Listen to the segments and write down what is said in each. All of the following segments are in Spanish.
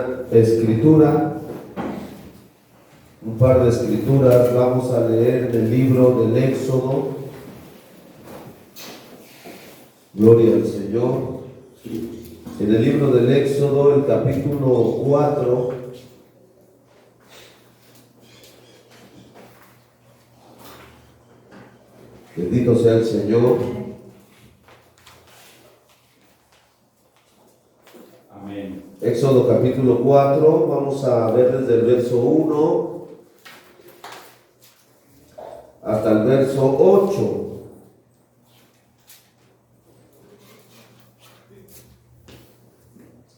una escritura, un par de escrituras. Vamos a leer el libro del Éxodo. Gloria al Señor. En el libro del Éxodo, el capítulo 4. Bendito sea el Señor. Amén. Éxodo capítulo 4, vamos a ver desde el verso 1 hasta el verso 8.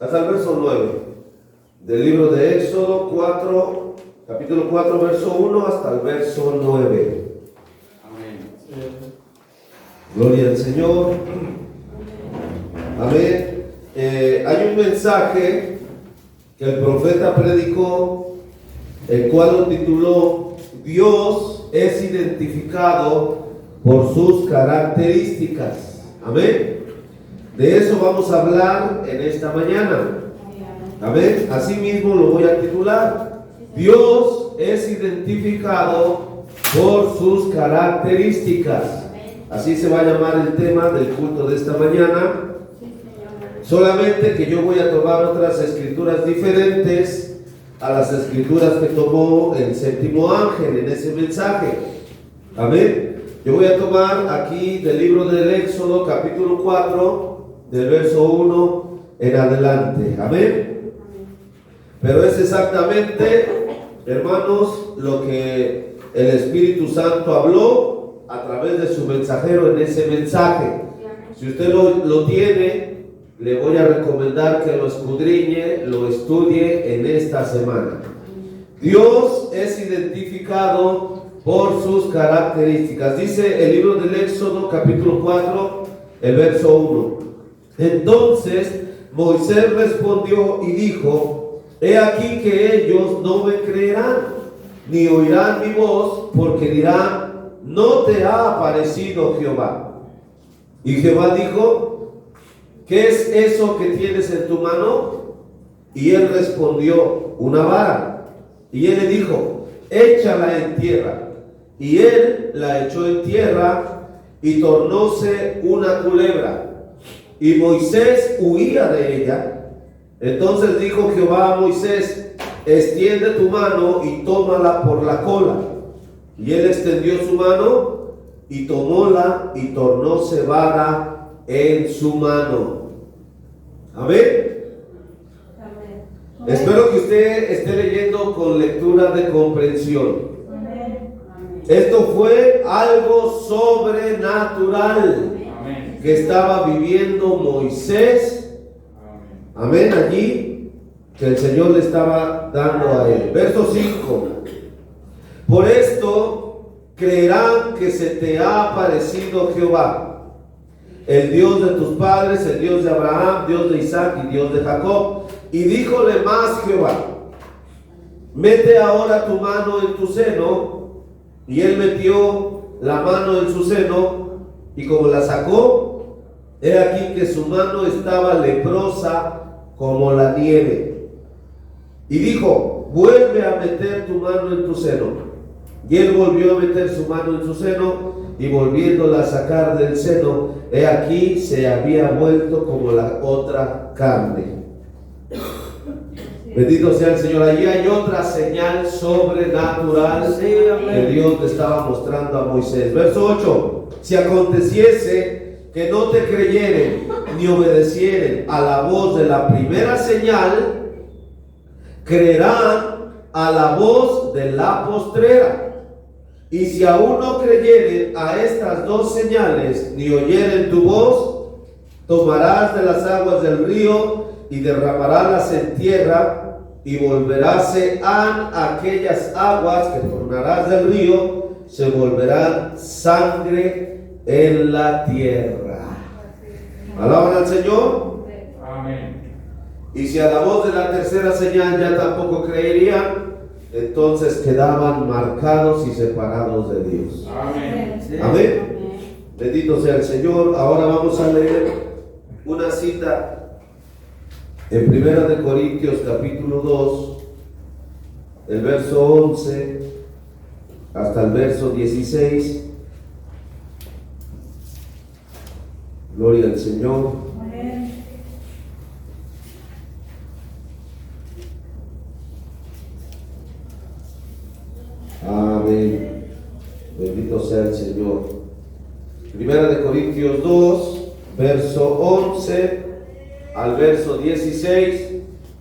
Hasta el verso 9. Del libro de Éxodo 4, capítulo 4, verso 1 hasta el verso 9. Gloria al Señor. Amén. Hay un mensaje que el profeta predicó, el cual lo tituló Dios es identificado por sus características. Amén. De eso vamos a hablar en esta mañana. Amén. Así mismo lo voy a titular. Dios es identificado por sus características. Así se va a llamar el tema del culto de esta mañana. Solamente que yo voy a tomar otras escrituras diferentes a las escrituras que tomó el séptimo ángel en ese mensaje. Amén. Yo voy a tomar aquí del libro del Éxodo, capítulo 4, del verso 1 en adelante. Amén. Pero es exactamente, hermanos, lo que el Espíritu Santo habló a través de su mensajero en ese mensaje. Si usted lo tiene, le voy a recomendar que lo escudriñe, lo estudie en esta semana. Dios es identificado por sus características. Dice el libro del Éxodo, capítulo 4, el verso 1. Entonces Moisés respondió y dijo: he aquí que ellos no me creerán, ni oirán mi voz, porque dirán: no te ha aparecido Jehová. Y Jehová dijo: ¿qué es eso que tienes en tu mano? Y él respondió: una vara. Y él le dijo: échala en tierra. Y él la echó en tierra, y tornóse una culebra. Y Moisés huía de ella. Entonces dijo Jehová a Moisés: extiende tu mano y tómala por la cola. Y él extendió su mano y tomóla, y tornóse vara en su mano. Amén. Amén. Espero que usted esté leyendo con lectura de comprensión. Amén. Esto fue algo sobrenatural. Amén. Que estaba viviendo Moisés. Amén. Allí, que el Señor le estaba dando a él. Verso 5. Por esto creerán que se te ha aparecido Jehová, el Dios de tus padres, el Dios de Abraham, Dios de Isaac y Dios de Jacob. Y díjole más Jehová: mete ahora tu mano en tu seno. Y él metió la mano en su seno, y como la sacó, he aquí que su mano estaba leprosa como la nieve. Y dijo: vuelve a meter tu mano en tu seno. Y él volvió a meter su mano en su seno, y volviéndola a sacar del seno, he aquí se había vuelto como la otra carne. Bendito sea el Señor. Allí hay otra señal sobrenatural que Dios le estaba mostrando a Moisés. Verso 8. Si aconteciese que no te creyeren ni obedecieren a la voz de la primera señal, creerán a la voz de la postrera. Y si aún no creyeren a estas dos señales, ni oyeren tu voz, tomarás de las aguas del río y derramarás en tierra, y volveráse aquellas aguas que tornarás del río, se volverán sangre en la tierra. ¿Alaban al Señor? Amén. Y si a la voz de la tercera señal ya tampoco creerían, entonces quedaban marcados y separados de Dios. Amén. Amén. Bendito sea el Señor. Ahora vamos a leer una cita En 1 Corintios capítulo 2, el verso 11 hasta el verso 16. Gloria al Señor. Amén. Amén. Bendito sea el Señor. 1 Corintios 2, verso 11 al verso 16,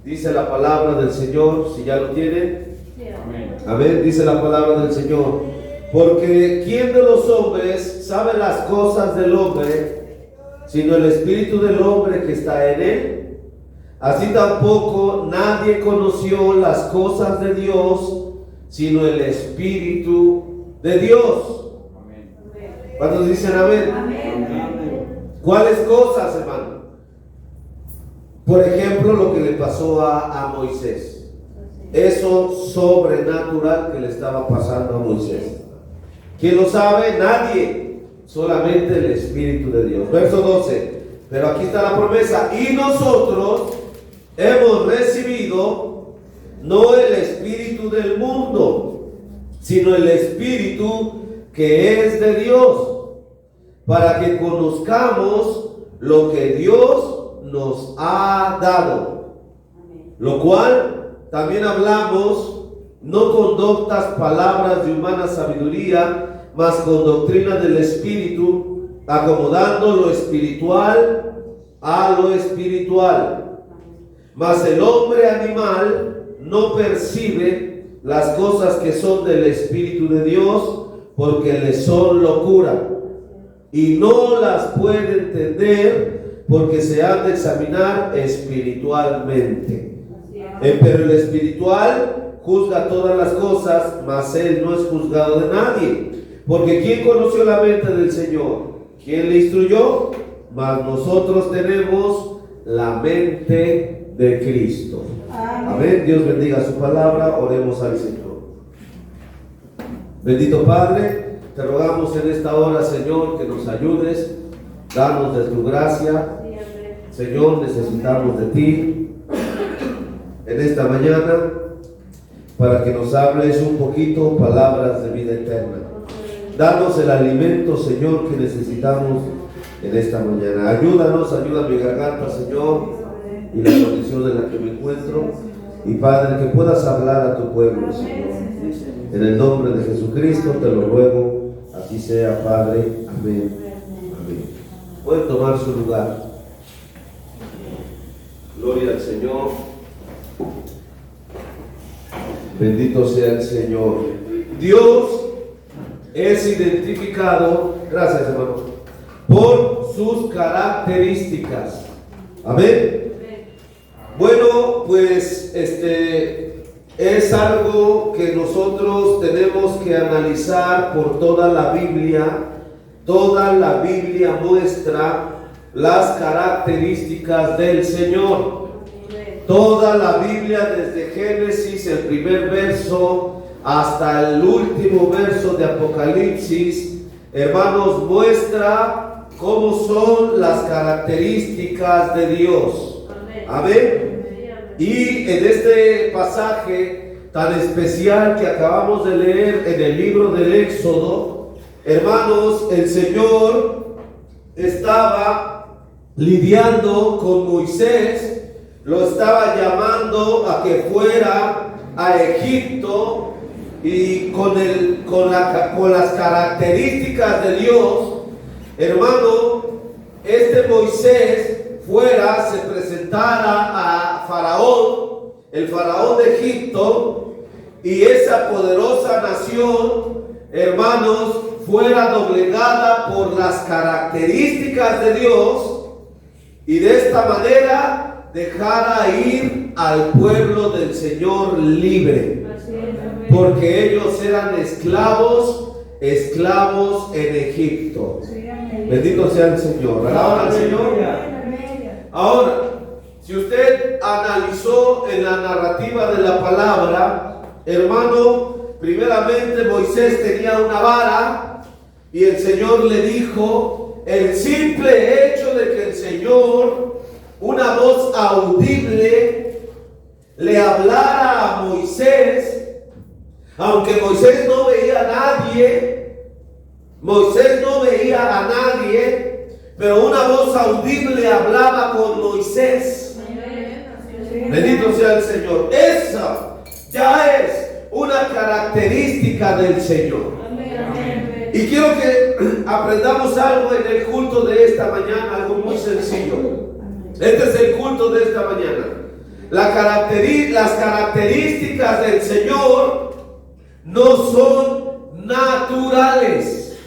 dice la palabra del Señor. Si ya lo tienen. Amén. Amén. Dice la palabra del Señor. Porque ¿quién de los hombres sabe las cosas del hombre, sino el espíritu del hombre que está en él? Así tampoco nadie conoció las cosas de Dios, sino el espíritu de Dios. Amén. ¿Cuántos dicen amén? Amén. ¿Cuáles cosas, hermano? Por ejemplo, lo que le pasó a Moisés. Eso sobrenatural que le estaba pasando a Moisés. ¿Quién lo sabe? Nadie. Solamente el Espíritu de Dios. Verso 12. Pero aquí está la promesa. Y nosotros hemos recibido no el espíritu del mundo, sino el Espíritu que es de Dios, para que conozcamos lo que Dios nos ha dado. Lo cual también hablamos, no con doctas palabras de humana sabiduría, mas con doctrina del Espíritu, acomodando lo espiritual a lo espiritual. Mas el hombre animal no percibe las cosas que son del Espíritu de Dios, porque le son locura, y no las puede entender, porque se han de examinar espiritualmente. Pero el espiritual juzga todas las cosas, mas él no es juzgado de nadie. Porque ¿quién conoció la mente del Señor? ¿Quién le instruyó? Mas nosotros tenemos la mente de Cristo. Amén. Dios bendiga su palabra. Oremos al Señor. Bendito Padre, te rogamos en esta hora, Señor, que nos ayudes. Danos de tu gracia. Señor, necesitamos de ti en esta mañana para que nos hables un poquito palabras de vida eterna. Danos el alimento, Señor, que necesitamos en esta mañana. Ayúdanos, ayuda mi garganta, Señor, y la condición en la que me encuentro. Y Padre, que puedas hablar a tu pueblo, Señor. En el nombre de Jesucristo te lo ruego, así sea, Padre. Amén. Amén. Pueden tomar su lugar. Gloria al Señor. Bendito sea el Señor. Dios es identificado, gracias hermano, por sus características. Amén. Bueno, pues es algo que nosotros tenemos que analizar por toda la Biblia. Toda la Biblia muestra las características del Señor. Toda la Biblia, desde Génesis, el primer verso, hasta el último verso de Apocalipsis, hermanos, muestra cómo son las características de Dios. Amén. Y en este pasaje tan especial que acabamos de leer en el libro del Éxodo, hermanos, el Señor estaba lidiando con Moisés. Lo estaba llamando a que fuera a Egipto y con las características de Dios, hermano, Moisés fuera, se presentara a Faraón, el Faraón de Egipto, y esa poderosa nación, hermanos, fuera doblegada por las características de Dios, y de esta manera dejara ir al pueblo del Señor libre, porque ellos eran esclavos en Egipto. Bendito sea el Señor. Alabado al Señor. Ahora, si usted analizó en la narrativa de la palabra, hermano, primeramente Moisés tenía una vara y el Señor le dijo, el simple hecho de que el Señor una voz audible le hablara a Moisés, aunque Moisés no veía a nadie, pero una voz audible hablaba con Moisés. Bendito sea el Señor. Esa ya es una característica del Señor. Y quiero que aprendamos algo en el culto de esta mañana, algo muy sencillo. Este es el culto de esta mañana. Las características del Señor no son naturales.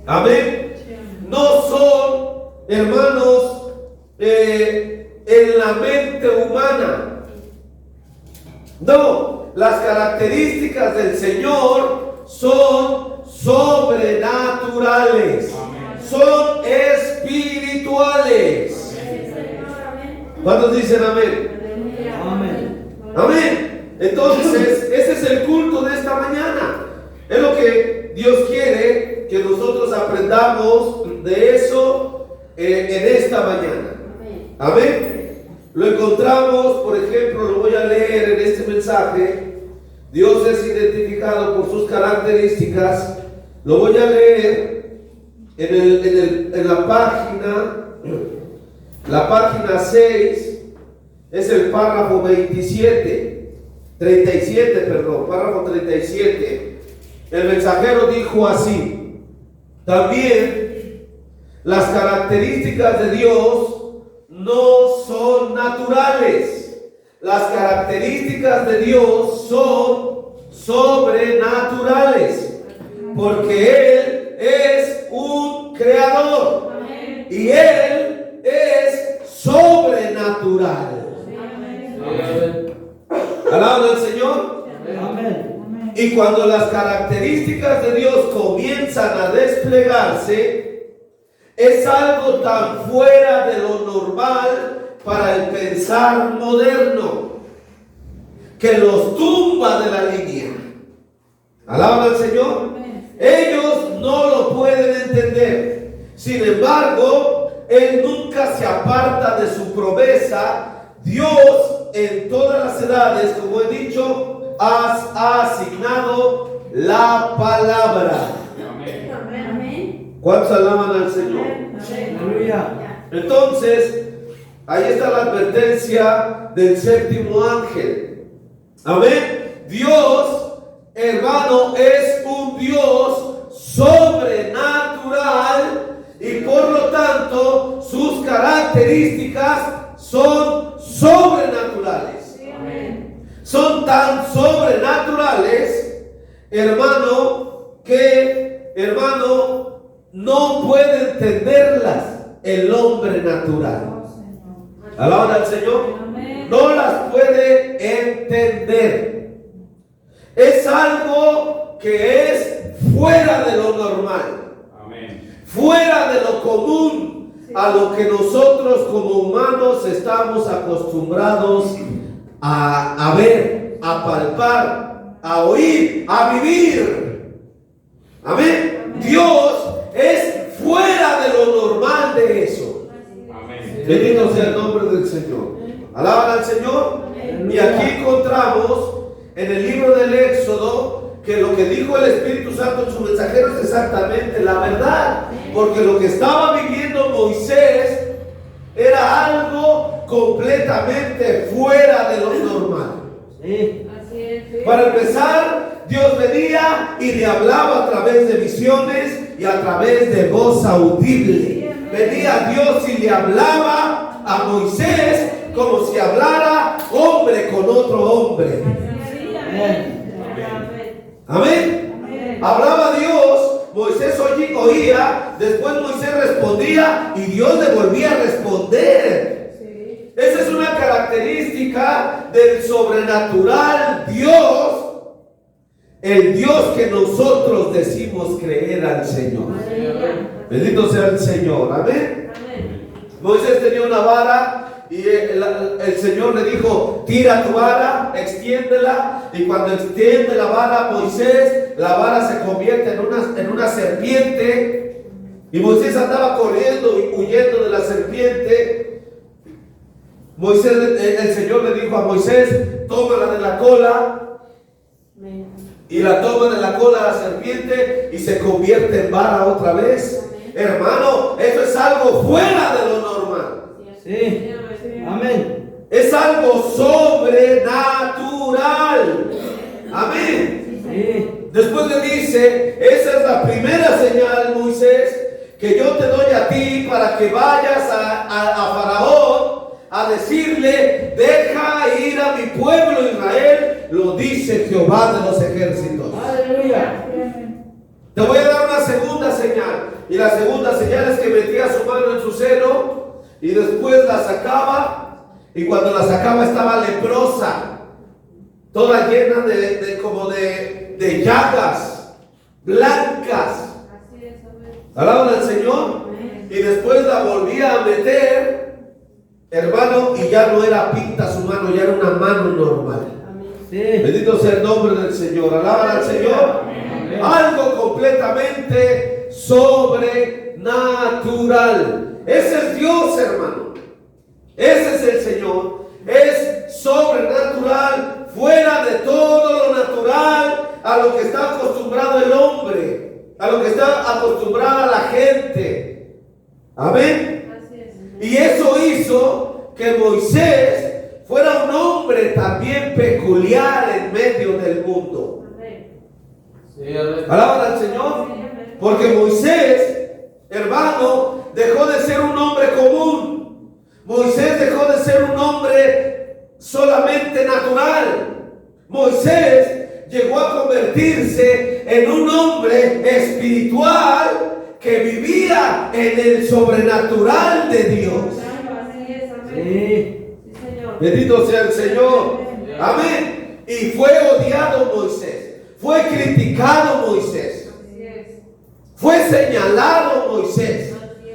Amén. No son, hermanos, en la mente humana. No, las características del Señor son sobrenaturales. Amén. Son espirituales. ¿Cuántos dicen amén? Amén. Amén. Entonces, ese es el culto de esta mañana. Es lo que Dios quiere que nosotros aprendamos de eso en esta mañana. Amén. Lo encontramos, por ejemplo, lo voy a leer en este mensaje. Dios es identificado por sus características. Lo voy a leer en la página 6, es el párrafo 37, párrafo 37. El mensajero dijo así: también las características de Dios no son naturales. Las características de Dios son sobrenaturales, porque Él es un creador. Amén. Y Él es sobrenatural. Alaban al Señor. Amén. Y cuando las características de Dios comienzan a desplegarse, es algo tan fuera de lo normal para el pensar moderno, que los tumba de la línea. Alaban al Señor. Ellos no lo pueden entender. Sin embargo, Él nunca se aparta de su promesa. Dios en todas las edades, como he dicho, ha asignado la palabra. Amén. ¿Cuántos alaban al Señor? Aleluya. Entonces, ahí está la advertencia del séptimo ángel. Amén. Dios, hermano, es un Dios sobrenatural y por lo tanto sus características son sobrenaturales. Son tan sobrenaturales, hermano, que, hermano, no puede entenderlas el hombre natural. Alaban al Señor. No las puede entender. Es algo que es fuera de lo normal. Amén. Fuera de lo común, a lo que nosotros como humanos estamos acostumbrados a ver, a palpar, a oír, a vivir. Amén. Dios es fuera de lo normal de eso. Amén. Bendito sea el nombre del Señor. Alaban al Señor. Y aquí encontramos en el libro del Éxodo que lo que dijo el Espíritu Santo en su mensajero es exactamente la verdad, porque lo que estaba viviendo Moisés era algo completamente fuera de lo normal. Sí. Para empezar, Dios venía y le hablaba a través de visiones y a través de voz audible. Venía Dios y le hablaba a Moisés como si hablara hombre con otro hombre. Amén. Hablaba Dios, Moisés oía, después Moisés respondía y Dios le volvía a responder. Esa es una característica del sobrenatural Dios, el Dios que nosotros decimos creer al Señor. Bendito sea el Señor. Amén. Moisés tenía una vara y el Señor le dijo: tira tu vara, extiéndela. Y cuando extiende la vara Moisés, la vara se convierte en una serpiente. Y Moisés andaba corriendo y huyendo de la serpiente. Moisés, el Señor le dijo a Moisés, tómala de la cola. Y la toma de la cola a la serpiente y se convierte en vara otra vez. Hermano, eso es algo fuera de lo normal. Sí. Amén. Es algo sobrenatural. Amén. Sí. Después le dice, esa es la primera señal, Moisés, que yo te doy a ti para que vayas a Faraón a decirle, deja ir a mi pueblo Israel, lo dice Jehová de los ejércitos. Aleluya. Te voy a dar una segunda señal. Y la segunda señal es que metía su mano en su seno y después la sacaba. Y cuando la sacaba estaba leprosa, toda llena de llagas blancas. Alaban al Señor. Y después la volvía a meter, hermano, y ya no era pinta su mano, ya era una mano normal. Sí. Bendito sea el nombre del Señor. Alaban al Señor. Amén. Algo completamente sobrenatural. Ese es Dios, hermano. Ese es el Señor. Es sobrenatural, fuera de todo lo natural, a lo que está acostumbrado el hombre, a lo que está acostumbrada la gente. Amén. Y eso hizo que Moisés fuera un hombre también peculiar en medio del mundo. Alaban al Señor. Porque Moisés, hermano, dejó de ser un hombre común. Moisés dejó de ser un hombre solamente natural. Moisés llegó a convertirse en un hombre espiritual que vivía en el sobrenatural de Dios. Sí. Bendito sea el Señor. Amén. Y fue odiado Moisés. Fue criticado Moisés. Fue señalado Moisés.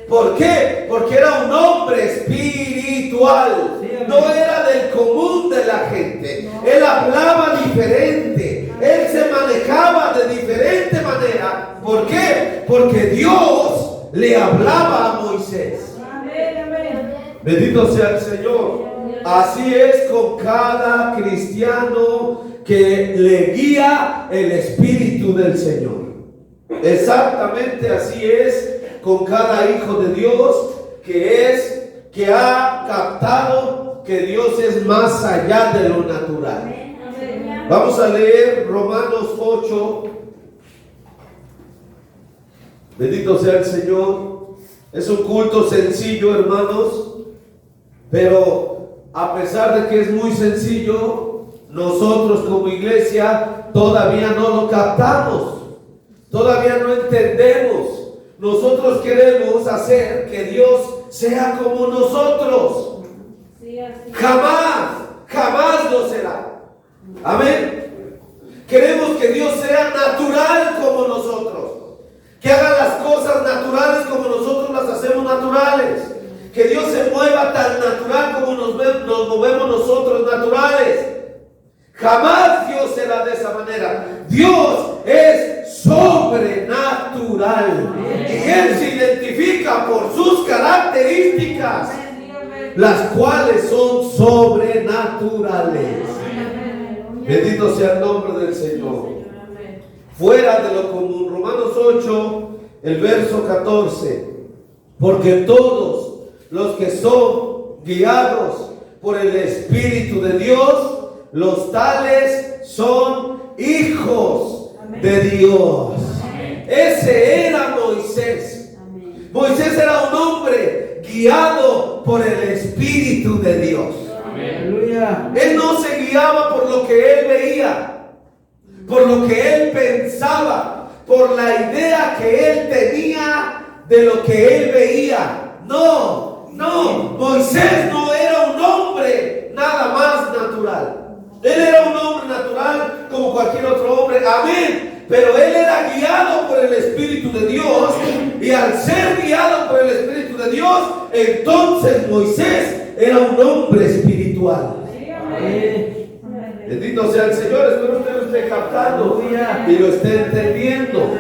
¿Por qué? Porque era un hombre espiritual. No era del común de la gente. Él hablaba diferente. Él se manejaba de diferente manera. ¿Por qué? Porque Dios le hablaba a Moisés. Bendito sea el Señor. Así es con cada cristiano que le guía el Espíritu del Señor. Exactamente así es con cada hijo de Dios que ha captado que Dios es más allá de lo natural. Vamos a leer Romanos 8. Bendito sea el Señor. Es un culto sencillo, hermanos, pero a pesar de que es muy sencillo, nosotros como iglesia todavía no lo captamos, todavía no entendemos. Nosotros queremos hacer que Dios sea como nosotros. Jamás lo será. Amén. Queremos que Dios sea natural como nosotros, que haga las cosas naturales como nosotros las hacemos naturales, que Dios se mueva tan natural como nos movemos nosotros naturales. Jamás Dios será de esa manera. Dios es sobrenatural y Él se identifica por sus características, las cuales son sobrenaturales. Bendito sea el nombre del Señor. Fuera de lo común. Romanos 8, el verso 14. Porque todos los que son guiados por el Espíritu de Dios, los tales son hijos de Dios. Ese era Moisés. Moisés era un hombre guiado por el Espíritu de Dios. Aleluya. Él no se guiaba por lo que él veía, por lo que él pensaba, por la idea que él tenía de lo que él veía. No, Moisés no era un hombre nada más natural. Él era un hombre natural como cualquier otro hombre. Amén. Pero él era guiado por el Espíritu de Dios. Y al ser guiado por el Espíritu de Dios, entonces Moisés era un hombre espiritual. Amén. Bendito sea el Señor. Espero usted lo esté captando y lo esté entendiendo.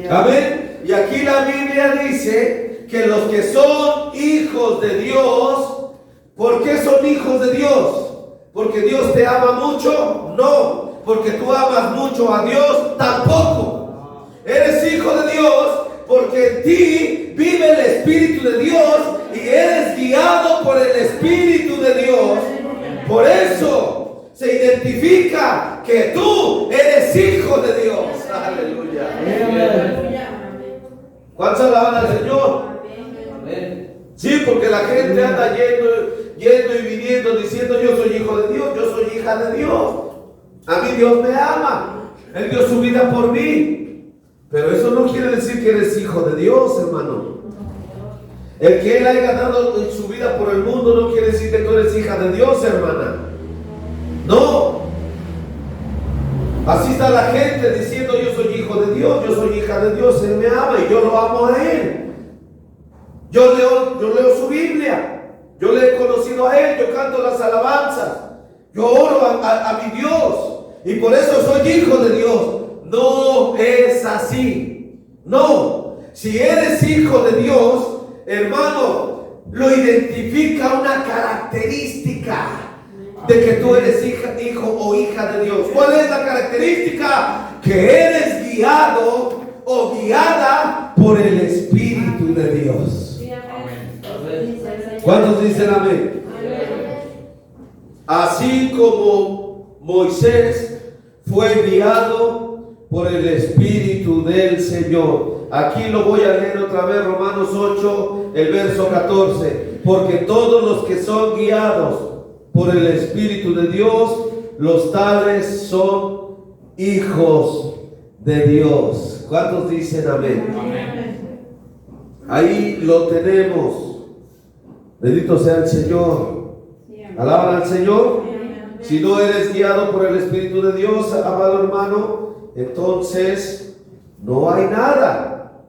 Amén. Y aquí la Biblia dice que los que son hijos de Dios, ¿Por qué son hijos de Dios? ¿Porque Dios te ama mucho? No. ¿Porque tú amas mucho a Dios? Tampoco. Eres hijo de Dios porque en ti vive el Espíritu de Dios y eres guiado por el Espíritu de Dios. Por eso se identifica que tú eres hijo de Dios. Aleluya. ¿Cuántos alaban al Señor? Sí, porque la gente anda yendo y viniendo diciendo: yo soy hijo de Dios, yo soy hija de Dios. A mí Dios me ama. Él dio su vida por mí. Pero eso no quiere decir que eres hijo de Dios, hermano. El que Él haya dado su vida por el mundo no quiere decir que tú eres hija de Dios, hermana. No. Así está la gente diciendo: yo soy hijo de Dios, yo soy hija de Dios, Él me ama y yo lo amo a Él. Yo leo su Biblia, yo le he conocido a Él, yo canto las alabanzas, yo oro a mi Dios y por eso soy hijo de Dios. No es así. No. Si eres hijo de Dios, hermano, lo identifica una característica de que tú eres hijo o hija de Dios. ¿Cuál es la característica? Que eres guiado o guiada por el Espíritu de Dios. ¿Cuántos dicen amén? Así como Moisés fue guiado por el Espíritu del Señor. Aquí lo voy a leer otra vez, Romanos 8, el verso 14. Porque todos los que son guiados por el Espíritu de Dios, los tales son hijos de Dios. ¿Cuántos dicen amén? Amén. Ahí lo tenemos. Bendito sea el Señor. Alaban al Señor. Si no eres guiado por el Espíritu de Dios, amado hermano, entonces no hay nada.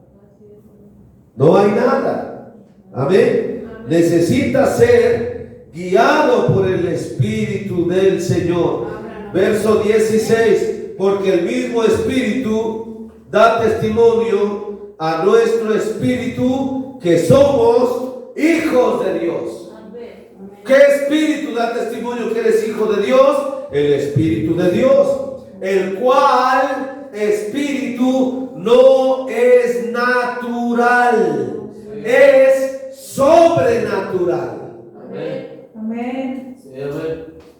No hay nada. Amén. Necesitas ser guiado por el Espíritu del Señor. Verso 16. Porque el mismo Espíritu da testimonio a nuestro espíritu que somos hijos de Dios. ¿Qué espíritu da testimonio que eres hijo de Dios? El Espíritu de Dios, el cual espíritu no es natural, es sobrenatural. Amén.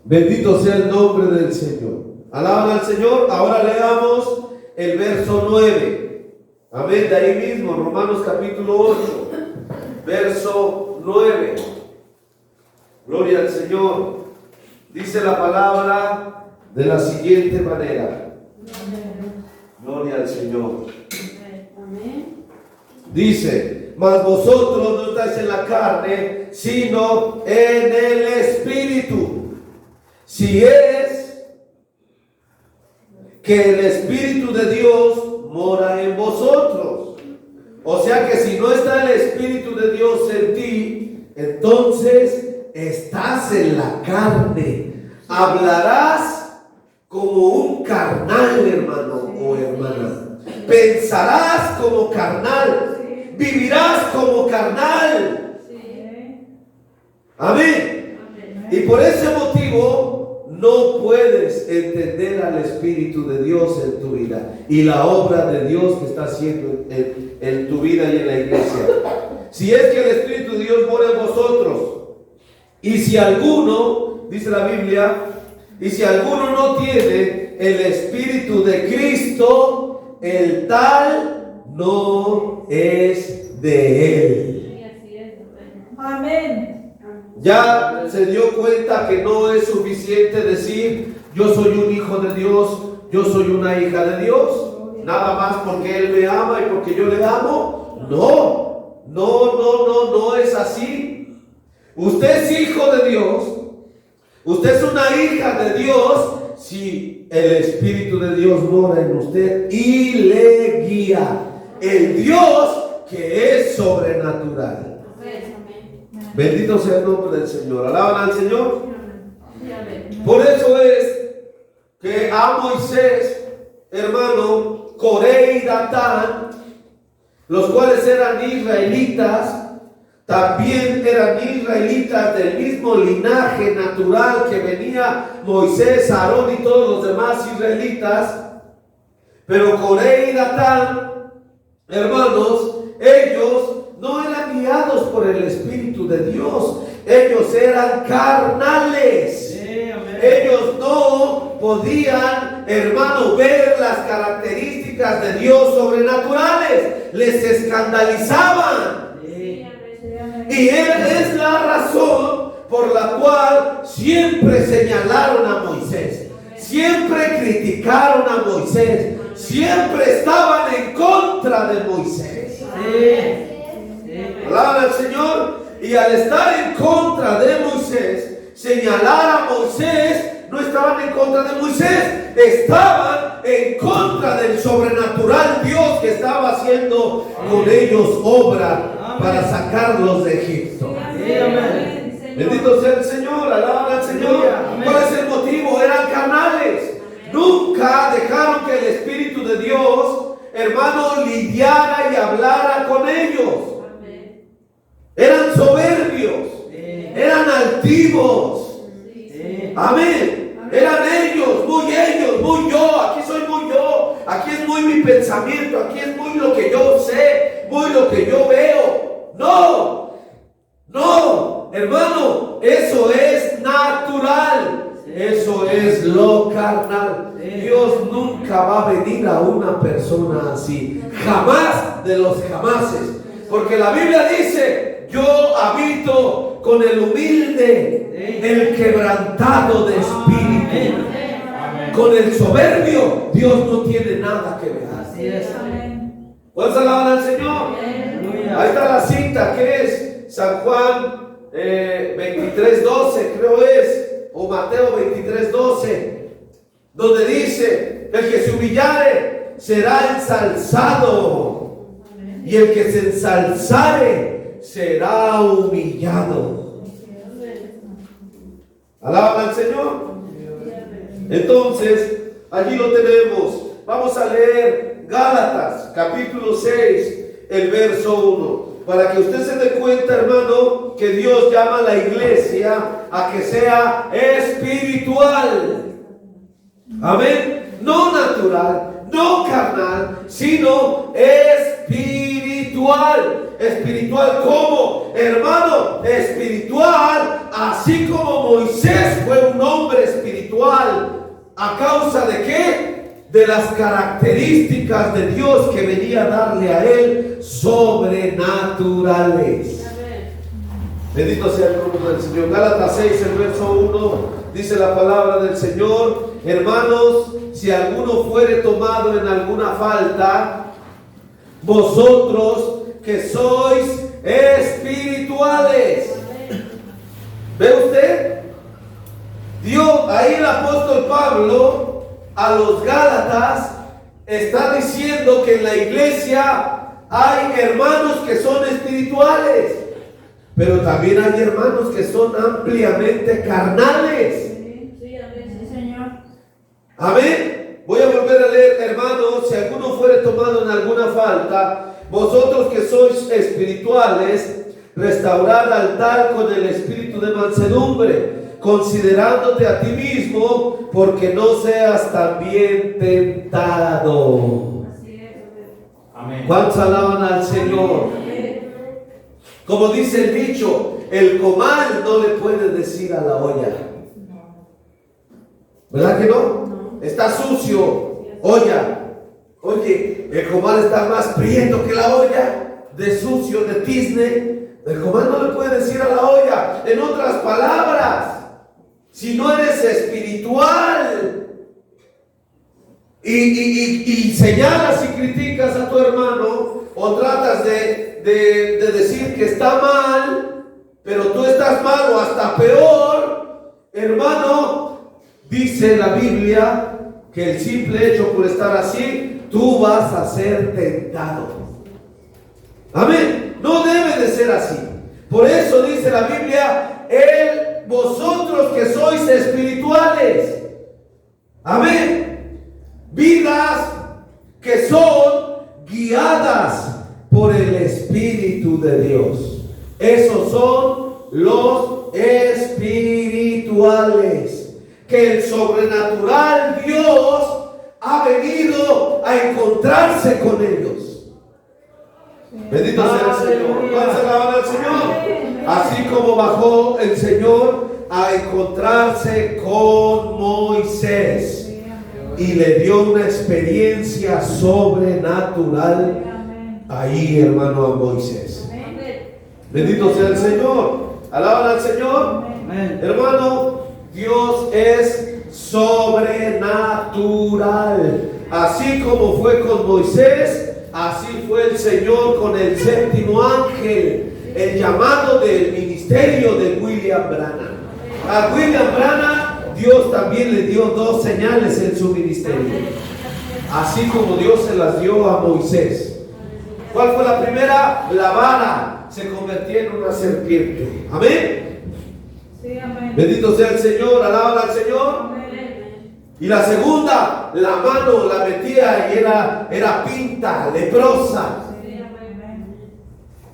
Bendito sea el nombre del Señor. Alaban al Señor. Ahora leamos el verso 9. Amén. De ahí mismo, Romanos capítulo 8, verso 9. Gloria al Señor. Dice la palabra de la siguiente manera. Gloria al Señor. Dice: mas vosotros no estáis en la carne, sino en el Espíritu. Si es que el Espíritu de Dios mora en vosotros. O sea que si no está el Espíritu de Dios en ti, entonces estás en la carne. Hablarás como un carnal, hermano o hermana. Pensarás como carnal. Vivirás como carnal. Amén. Y por ese motivo no puedes entender al Espíritu de Dios en tu vida y la obra de Dios que está haciendo en tu vida y en la iglesia. Si es que el Espíritu de Dios mora en vosotros, y si alguno, dice la Biblia, y si alguno no tiene el Espíritu de Cristo, el tal no es de él. Amén. Ya se dio cuenta que no es suficiente decir: yo soy un hijo de Dios, yo soy una hija de Dios, nada más porque Él me ama y porque yo le amo. No es así. Usted es hijo de Dios, usted es una hija de Dios si el Espíritu de Dios mora en usted y le guía. El Dios que es sobrenatural. Bendito sea el nombre del Señor. ¿Alaban al Señor? Por eso es que a Moisés, hermano, Coré y Datán, los cuales eran israelitas, también eran israelitas del mismo linaje natural que venía Moisés, Aarón y todos los demás israelitas. Pero Coré y Datán, hermanos, ellos no eran guiados por el Espíritu de Dios. Ellos eran carnales. Ellos no podían, hermano, ver las características de Dios sobrenaturales. Les escandalizaban. Y es la razón por la cual siempre señalaron a Moisés. Siempre criticaron a Moisés. Siempre estaban en contra de Moisés. Alaban al Señor. Y al estar en contra de Moisés, señalar a Moisés, no estaban en contra de Moisés, estaban en contra del sobrenatural Dios que estaba haciendo con ellos obra para sacarlos de Egipto. Bendito sea el Señor, alaban al Señor. ¿Cuál es el motivo? Eran carnales. Nunca dejaron que el Espíritu de Dios, hermano, lidiara y hablara con ellos. Eran soberbios, eran altivos. Amén. Eran ellos, muy yo. Aquí soy muy yo. Aquí es muy mi pensamiento. Aquí es muy lo que yo sé, muy lo que yo veo. No, hermano, eso es natural. Eso es lo carnal. Dios nunca va a venir a una persona así. Jamás de los jamases. Porque la Biblia dice: yo habito con el humilde, el quebrantado de espíritu. Con el soberbio, Dios no tiene nada que ver. Así es. ¿Cuántos alaban al Señor? Ahí está la cita, que es San Juan 23:12, creo es, o Mateo 23:12, donde dice: el que se humillare será ensalzado, y el que se ensalzare será humillado. ¿Alaban al Señor? Entonces, allí lo tenemos. Vamos a leer Gálatas, capítulo 6, el verso 1. Para que usted se dé cuenta, hermano, que Dios llama a la iglesia a que sea espiritual. Amén. No natural, no carnal, sino espiritual. Espiritual, ¿cómo? Hermano, espiritual, así como Moisés fue un hombre espiritual. ¿A causa de qué? De las características de Dios que venía a darle a él sobrenaturales. Bendito sea el nombre del Señor. Gálatas 6, el verso 1, dice la palabra del Señor: hermanos, si alguno fuere tomado en alguna falta, vosotros que sois espirituales. ¿Ve usted? Dios, ahí el apóstol Pablo a los Gálatas está diciendo que en la iglesia hay hermanos que son espirituales, pero también hay hermanos que son ampliamente carnales. Sí, Señor. Amén. Voy a volver a leer: hermanos, si alguno fuere tomado en alguna falta, vosotros que sois espirituales, restaurad al tal con el espíritu de mansedumbre, considerándote a ti mismo, porque no seas también tentado. Amén. ¿Cuántos alaban al Señor? Como dice el dicho, el comal no le puede decir a la olla. ¿Verdad que no? Está sucio, olla. Oye, el comal está más prieto que la olla, de sucio, de tizne. El comal no le puede decir a la olla. En otras palabras, si no eres espiritual y señalas y criticas a tu hermano, o tratas de decir que está mal, pero tú estás mal o hasta peor, hermano, dice la Biblia que el simple hecho por estar así, tú vas a ser tentado. Amén. No debe de ser así. Por eso dice la Biblia: vosotros que sois espirituales. Amén. Vidas que son guiadas por el Espíritu de Dios. Esos son los espirituales. Que el sobrenatural Dios ha venido a encontrarse con ellos. Bendito sea el Señor. ¿Cuántos alaban al Señor? Así como bajó el Señor a encontrarse con Moisés y le dio una experiencia sobrenatural ahí, hermano, a Moisés. Bendito sea el Señor. Alaban al Señor. Hermano, Dios es sobrenatural. Así como fue con Moisés, así fue el Señor con el séptimo ángel. El llamado del ministerio de William Branham. A William Branham Dios también le dio 2 señales en su ministerio, así como Dios se las dio a Moisés. ¿Cuál fue la primera? La vara se convertía en una serpiente. Amén. Sí, amén. Bendito sea el Señor, alaban al Señor. Amén. Y la segunda, la mano la metía y era pinta, leprosa. Sí, amén.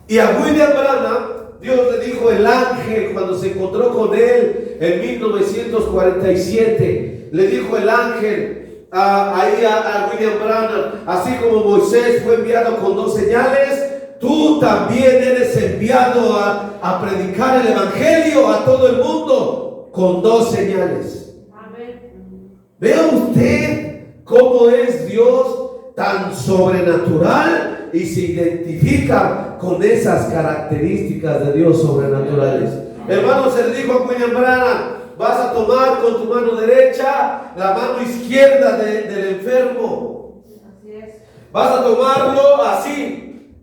Y a William Branham, Dios le dijo, el ángel, cuando se encontró con él en 1947, le dijo el ángel ahí a William Branham, así como Moisés fue enviado con 2 señales, tú también eres enviado a predicar el evangelio a todo el mundo con 2 señales. Amén. Vea usted cómo es Dios tan sobrenatural y se identifica con esas características de Dios sobrenaturales. Hermano, se le dijo a William Branham, vas a tomar con tu mano derecha la mano izquierda del enfermo. Así es. Vas a tomarlo así.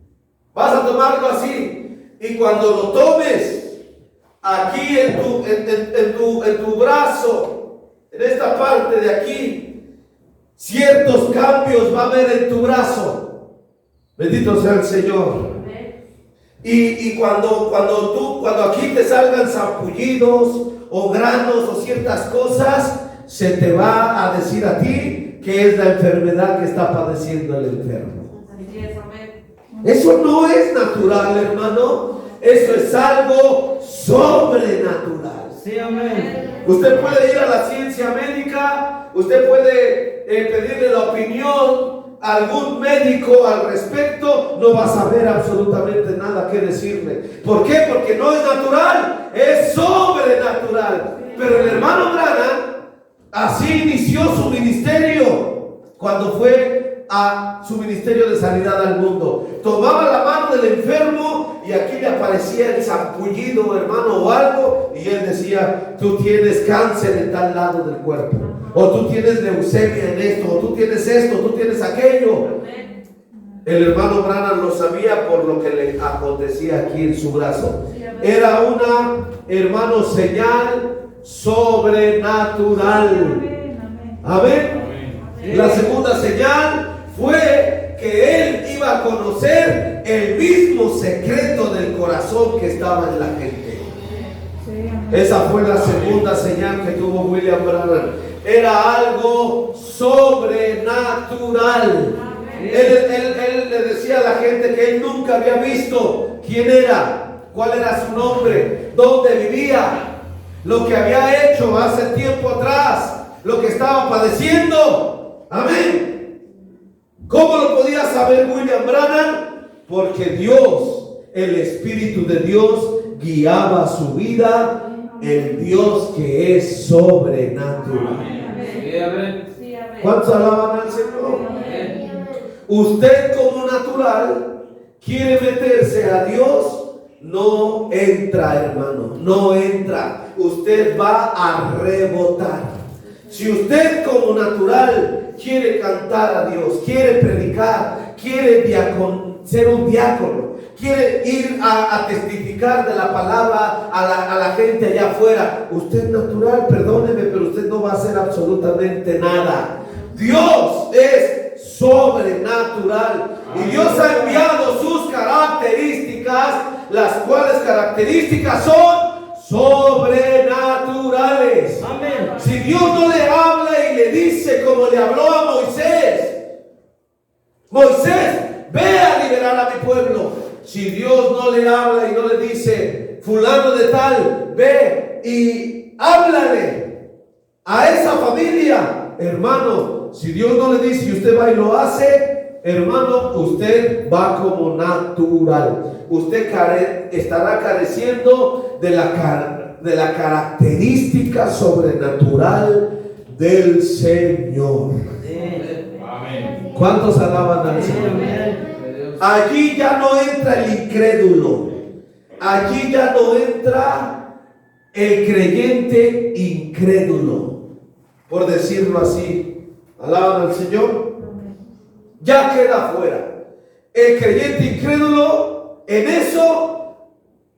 Vas a tomarlo así. Y cuando lo tomes, aquí en tu brazo, en esta parte de aquí, ciertos cambios va a haber en tu brazo. Bendito sea el Señor. Y cuando aquí te salgan sarpullidos o granos o ciertas cosas, se te va a decir a ti que es la enfermedad que está padeciendo el enfermo. Así es, amén. Eso no es natural, hermano. Eso es algo sobrenatural. Sí, amén. Usted puede ir a la ciencia médica, usted puede pedirle la opinión a algún médico al respecto, no va a saber absolutamente nada que decirle. ¿Por qué? Porque no es natural, es sobrenatural. Pero el hermano Branham así inició su ministerio cuando fue a su ministerio de sanidad al mundo. Tomaba la mano del enfermo y aquí le aparecía el sarpullido, hermano, o algo, y él decía, tú tienes cáncer en tal lado del cuerpo, o tú tienes leucemia en esto, o tú tienes esto, tú tienes aquello. El hermano Branham lo sabía por lo que le acontecía aquí en su brazo. Era una, hermano, señal sobrenatural. Amén. La segunda señal fue que él iba a conocer el mismo secreto del corazón que estaba en la gente. Esa fue la segunda señal que tuvo William Branham. Era algo sobrenatural. Él le decía a la gente que él nunca había visto quién era, cuál era su nombre, dónde vivía, lo que había hecho hace tiempo atrás, lo que estaba padeciendo. Amén. ¿Cómo lo podía saber William Branham? Porque Dios, el Espíritu de Dios, guiaba su vida, el Dios que es sobrenatural. ¿Cuántos alaban al Señor? Usted como natural quiere meterse a Dios, no entra, hermano, no entra. Usted va a rebotar. Si usted como natural quiere cantar a Dios, quiere predicar, quiere ser un diácono, quiere ir a testificar de la palabra a la gente allá afuera, usted natural, perdóneme, pero usted no va a hacer absolutamente nada. Dios es sobrenatural y Dios ha enviado sus características, las cuales características son sobrenaturales. Amén. Si Dios no le habla y le dice como le habló a Moisés, Moisés, ve a liberar a mi pueblo, si Dios no le habla y no le dice, fulano de tal, ve y háblale a esa familia, hermano, si Dios no le dice y usted va y lo hace, hermano, usted va como natural. Usted estará careciendo de la característica sobrenatural del Señor. Amén. ¿Cuántos alaban al Señor? Allí ya no entra el incrédulo. Allí ya no entra el creyente incrédulo, por decirlo así. ¿Alaban al Señor? Ya queda fuera. El creyente incrédulo en eso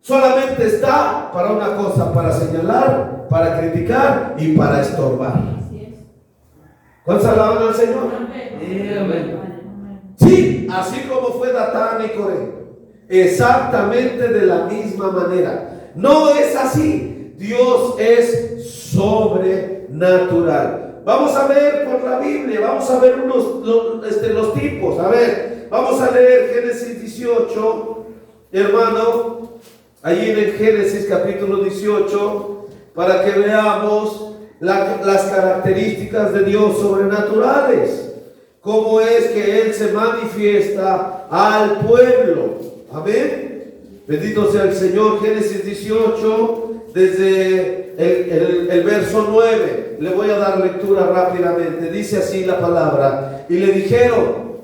solamente está para una cosa, para señalar, para criticar y para estorbar. ¿Cuántos alaban al Señor? Sí, así como fue Datán y Coré, exactamente de la misma manera. No es así. Dios es sobrenatural. Vamos a ver por la Biblia, vamos a ver los tipos. A ver, vamos a leer Génesis 18, hermano, allí en el Génesis capítulo 18, para que veamos las características de Dios sobrenaturales. Cómo es que Él se manifiesta al pueblo. Amén. Bendito sea el Señor. Génesis 18, desde el verso 9. Le voy a dar lectura rápidamente. Dice así la palabra. Y le dijeron,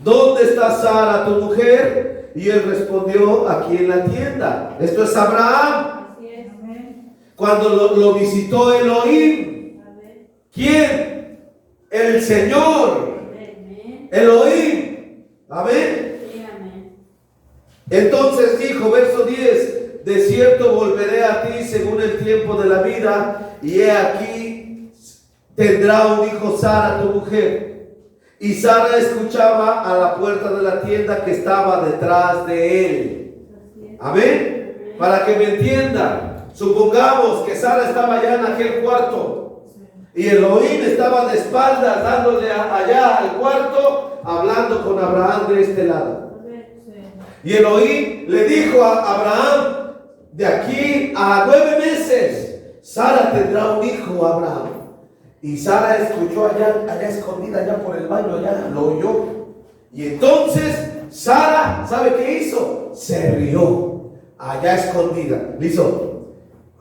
¿dónde está Sara tu mujer? Y él respondió, aquí en la tienda. Esto es Abraham. Cuando lo visitó Elohim. ¿Quién? El Señor. Elohim. Amén. Entonces dijo, verso 10, de cierto volveré a ti según el tiempo de la vida, y he aquí tendrá un hijo Sara tu mujer. Y Sara escuchaba a la puerta de la tienda que estaba detrás de él. Amén. Para que me entiendan, supongamos que Sara estaba allá en aquel cuarto y Elohim estaba de espaldas dándole allá al cuarto, hablando con Abraham de este lado. Y Elohim le dijo a Abraham, de aquí a 9 meses Sara tendrá un hijo, Abraham. Y Sara escuchó allá escondida, allá por el baño, allá lo oyó. Y entonces Sara, ¿sabe qué hizo? Se rió, allá escondida. Le hizo,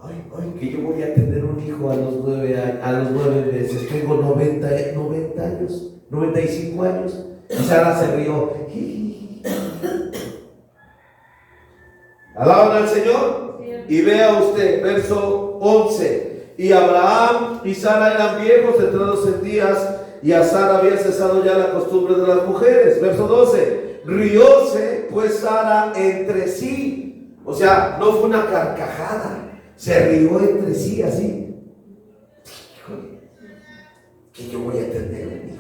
ay, que yo voy a tener un hijo a los 9 meses. Tengo 90 años, 95 años. Y Sara se rió. Alaban al Señor. Y vea usted, verso 11. Y Abraham y Sara eran viejos, entrados en días, y a Sara había cesado ya la costumbre de las mujeres. Verso 12. Rióse pues Sara entre sí. O sea, no fue una carcajada. Se rió entre sí así. Que yo voy a tener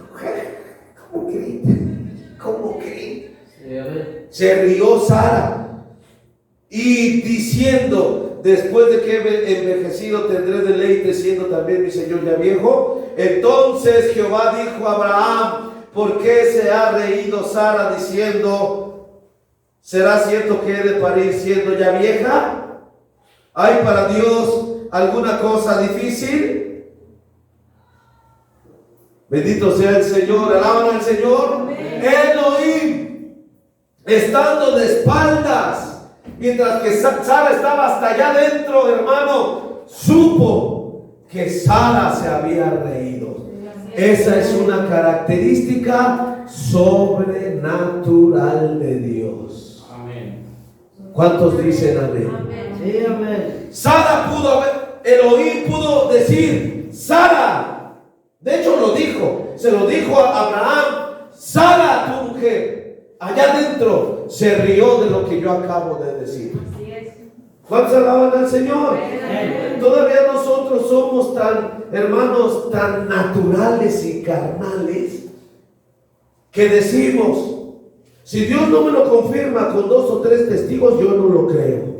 un hijo. ¿Cómo creen? Se rió Sara. Y diciendo, después de que he envejecido tendré deleite, siendo también mi Señor ya viejo. Entonces Jehová dijo a Abraham, ¿por qué se ha reído Sara diciendo, ¿será cierto que he de parir siendo ya vieja? ¿Hay para Dios alguna cosa difícil? Bendito sea el Señor. Alaban al Señor. Elohim, estando de espaldas, mientras que Sara estaba hasta allá adentro, hermano, supo que Sara se había reído. Esa es una característica sobrenatural de Dios. Amén. ¿Cuántos dicen amén? Sí, amén. Sara Elohim pudo decir, Sara, de hecho lo dijo, se lo dijo a Abraham, Sara tu mujer. Allá adentro se rió de lo que yo acabo de decir. ¿Cuántos alaban al Señor? Todavía nosotros somos tan, hermanos, tan naturales y carnales que decimos, si Dios no me lo confirma con 2 o 3 testigos, yo no lo creo.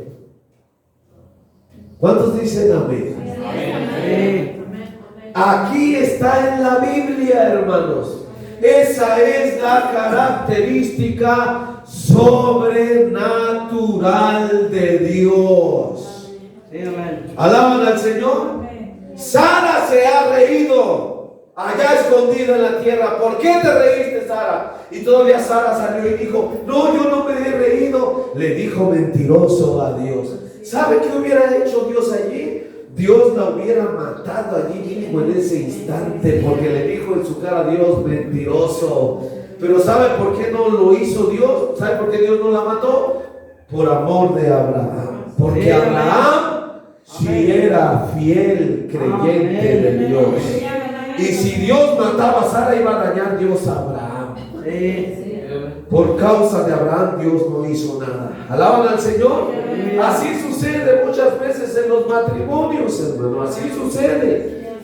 ¿Cuántos dicen amén? Amén. Aquí está en la Biblia, hermanos. Esa es la característica sobrenatural de Dios. ¿Alaban al Señor? Sara se ha reído allá escondida en la tierra. ¿Por qué te reíste, Sara? Y todavía Sara salió y dijo: no, yo no me he reído. Le dijo mentiroso a Dios. ¿Sabe qué hubiera hecho Dios allí? Dios la hubiera matado allí mismo en ese instante, porque le dijo en su cara a Dios: mentiroso. Pero ¿sabe por qué no lo hizo Dios? ¿Sabe por qué Dios no la mató? Por amor de Abraham. Porque Abraham sí era fiel creyente de Dios. Y si Dios mataba a Sara, iba a dañar Dios a Abraham. Por causa de Abraham, Dios no hizo nada. ¿Alaban al Señor? Así sucede muchas veces en los matrimonios, hermano. Así sucede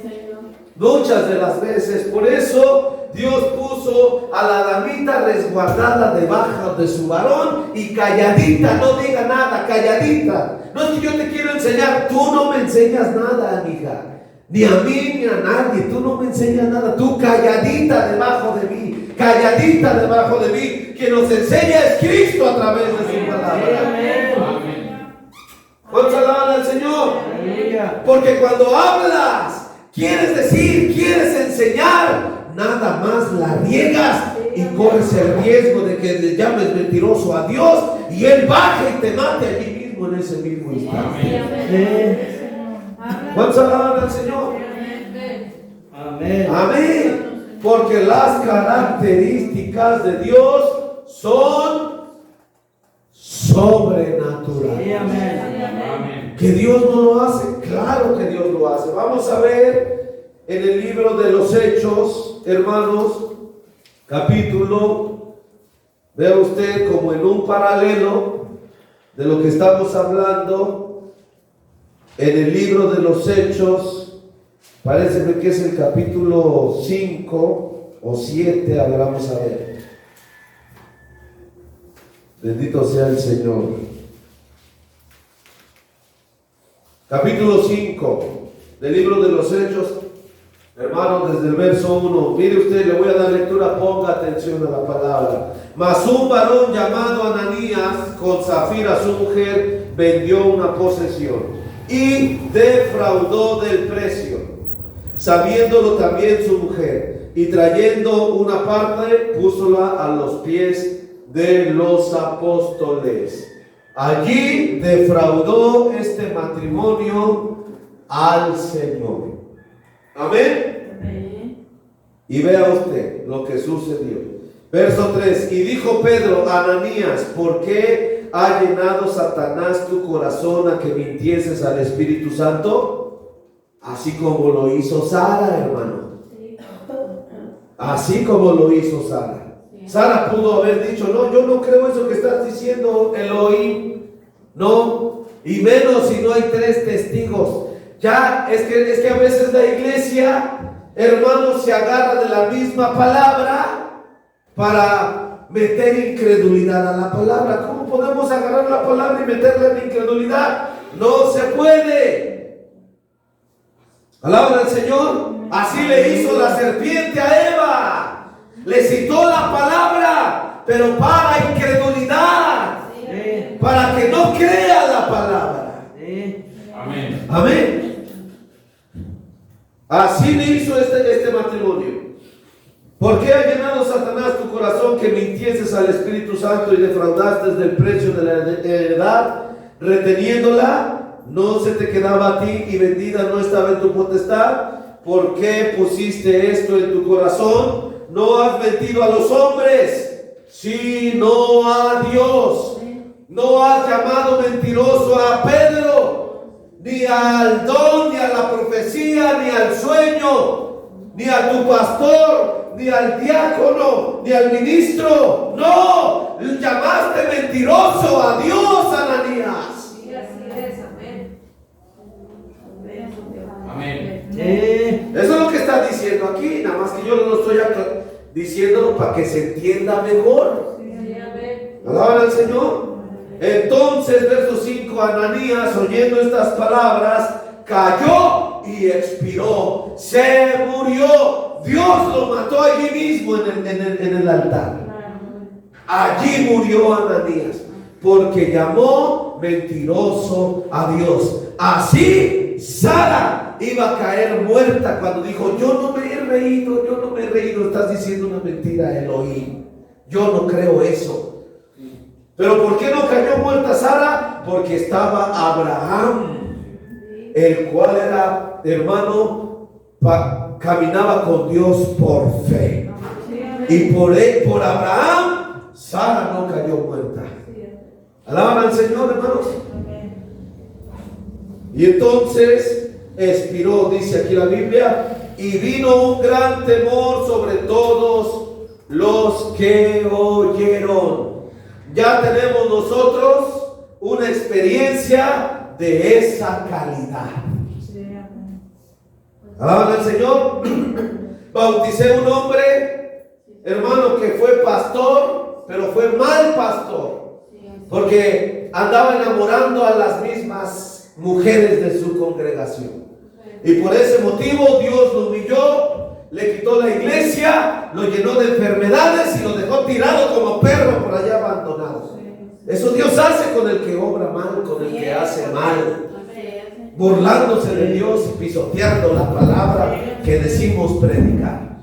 muchas de las veces. Por eso Dios puso a la damita resguardada debajo de su varón y calladita, no diga nada, calladita. No es que yo te quiero enseñar, tú no me enseñas nada, amiga, ni a mí ni a nadie, tú no me enseñas nada, tú calladita debajo de mí, calladita debajo de mí. Quien nos enseña es Cristo a través de su palabra. ¿Cuántos alaban al Señor? Porque cuando hablas, quieres decir, quieres enseñar, nada más la riegas y corres el riesgo de que le llames mentiroso a Dios y Él baje y te mate allí mismo en ese mismo instante. ¿Cuántos alaban al Señor? Amén. Amén. Porque las características de Dios son sobrenaturales. Amén. ¿Que Dios no lo hace? Claro que Dios lo hace. Vamos a ver en el libro de los Hechos, hermanos, capítulo, vea usted como en un paralelo de lo que estamos hablando, en el libro de los Hechos, parece que es el capítulo 5 o 7, a ver, vamos a ver. Bendito sea el Señor. Capítulo 5 del libro de los Hechos, hermanos, desde el verso 1. Mire usted, le voy a dar lectura, ponga atención a la palabra. Mas un varón llamado Ananías, con Zafira su mujer, vendió una posesión y defraudó del precio, sabiéndolo también su mujer, y trayendo una parte, púsola a los pies de los apóstoles. Allí defraudó este matrimonio al Señor. Amén. Y vea usted lo que sucedió. Verso 3. Y dijo Pedro: Ananías, ¿por qué ha llenado Satanás tu corazón a que mintieses al Espíritu Santo? Así como lo hizo Sara, hermano. Así como lo hizo Sara. Sara pudo haber dicho: no, yo no creo eso que estás diciendo, Elohim. No, y menos si no hay 3 testigos. Ya, es que a veces la iglesia, hermanos, se agarra de la misma palabra para meter incredulidad a la palabra. ¿Cómo podemos agarrar la palabra y meterle en incredulidad? No se puede. Alaban al Señor. Así le hizo la serpiente a Eva. Le citó la palabra, pero para incredulidad, para que no crea la palabra. Amén. Amén. Así le hizo este matrimonio. ¿Por qué ha llenado Satanás tu corazón que mintieses al Espíritu Santo y defraudaste del precio de la heredad, reteniéndola? No se te quedaba a ti y vendida no estaba en tu potestad. ¿Por qué pusiste esto en tu corazón? No has mentido a los hombres, sino a Dios. No has llamado mentiroso a Pedro, ni al don, ni a la profecía, ni al sueño, ni a tu pastor, ni al diácono, ni al ministro. No, llamaste mentiroso a Dios, Ananías. Sí, así es, amén. Amén. Eso es lo que está diciendo aquí, nada más que yo no lo estoy diciéndolo para que se entienda mejor. Sí, amén. ¿Alaban al Señor? Entonces, verso 5, Ananías, oyendo estas palabras, cayó y expiró, se murió. Dios lo mató allí mismo en el altar. Allí murió Ananías, porque llamó mentiroso a Dios. Así Sara iba a caer muerta cuando dijo: yo no me he reído, yo no me he reído. Estás diciendo una mentira, Elohim. Yo no creo eso. Pero ¿por qué no cayó muerta Sara? Porque estaba Abraham, el cual era, hermano, caminaba con Dios por fe. Y por Abraham, Sara no cayó muerta. Alaban al Señor, hermanos. Y entonces expiró, dice aquí la Biblia, y vino un gran temor sobre todos los que oyeron. Ya tenemos nosotros una experiencia de esa calidad. Alaban al Señor. Bauticé un hombre, hermano, que fue pastor, pero fue mal pastor, porque andaba enamorando a las mismas mujeres de su congregación. Y por ese motivo Dios lo humilló, le quitó la iglesia, lo llenó de enfermedades y lo dejó tirado como perro por allá abandonado. Eso Dios hace con el que obra mal, con el que hace mal, burlándose de Dios y pisoteando la palabra que decimos predicar.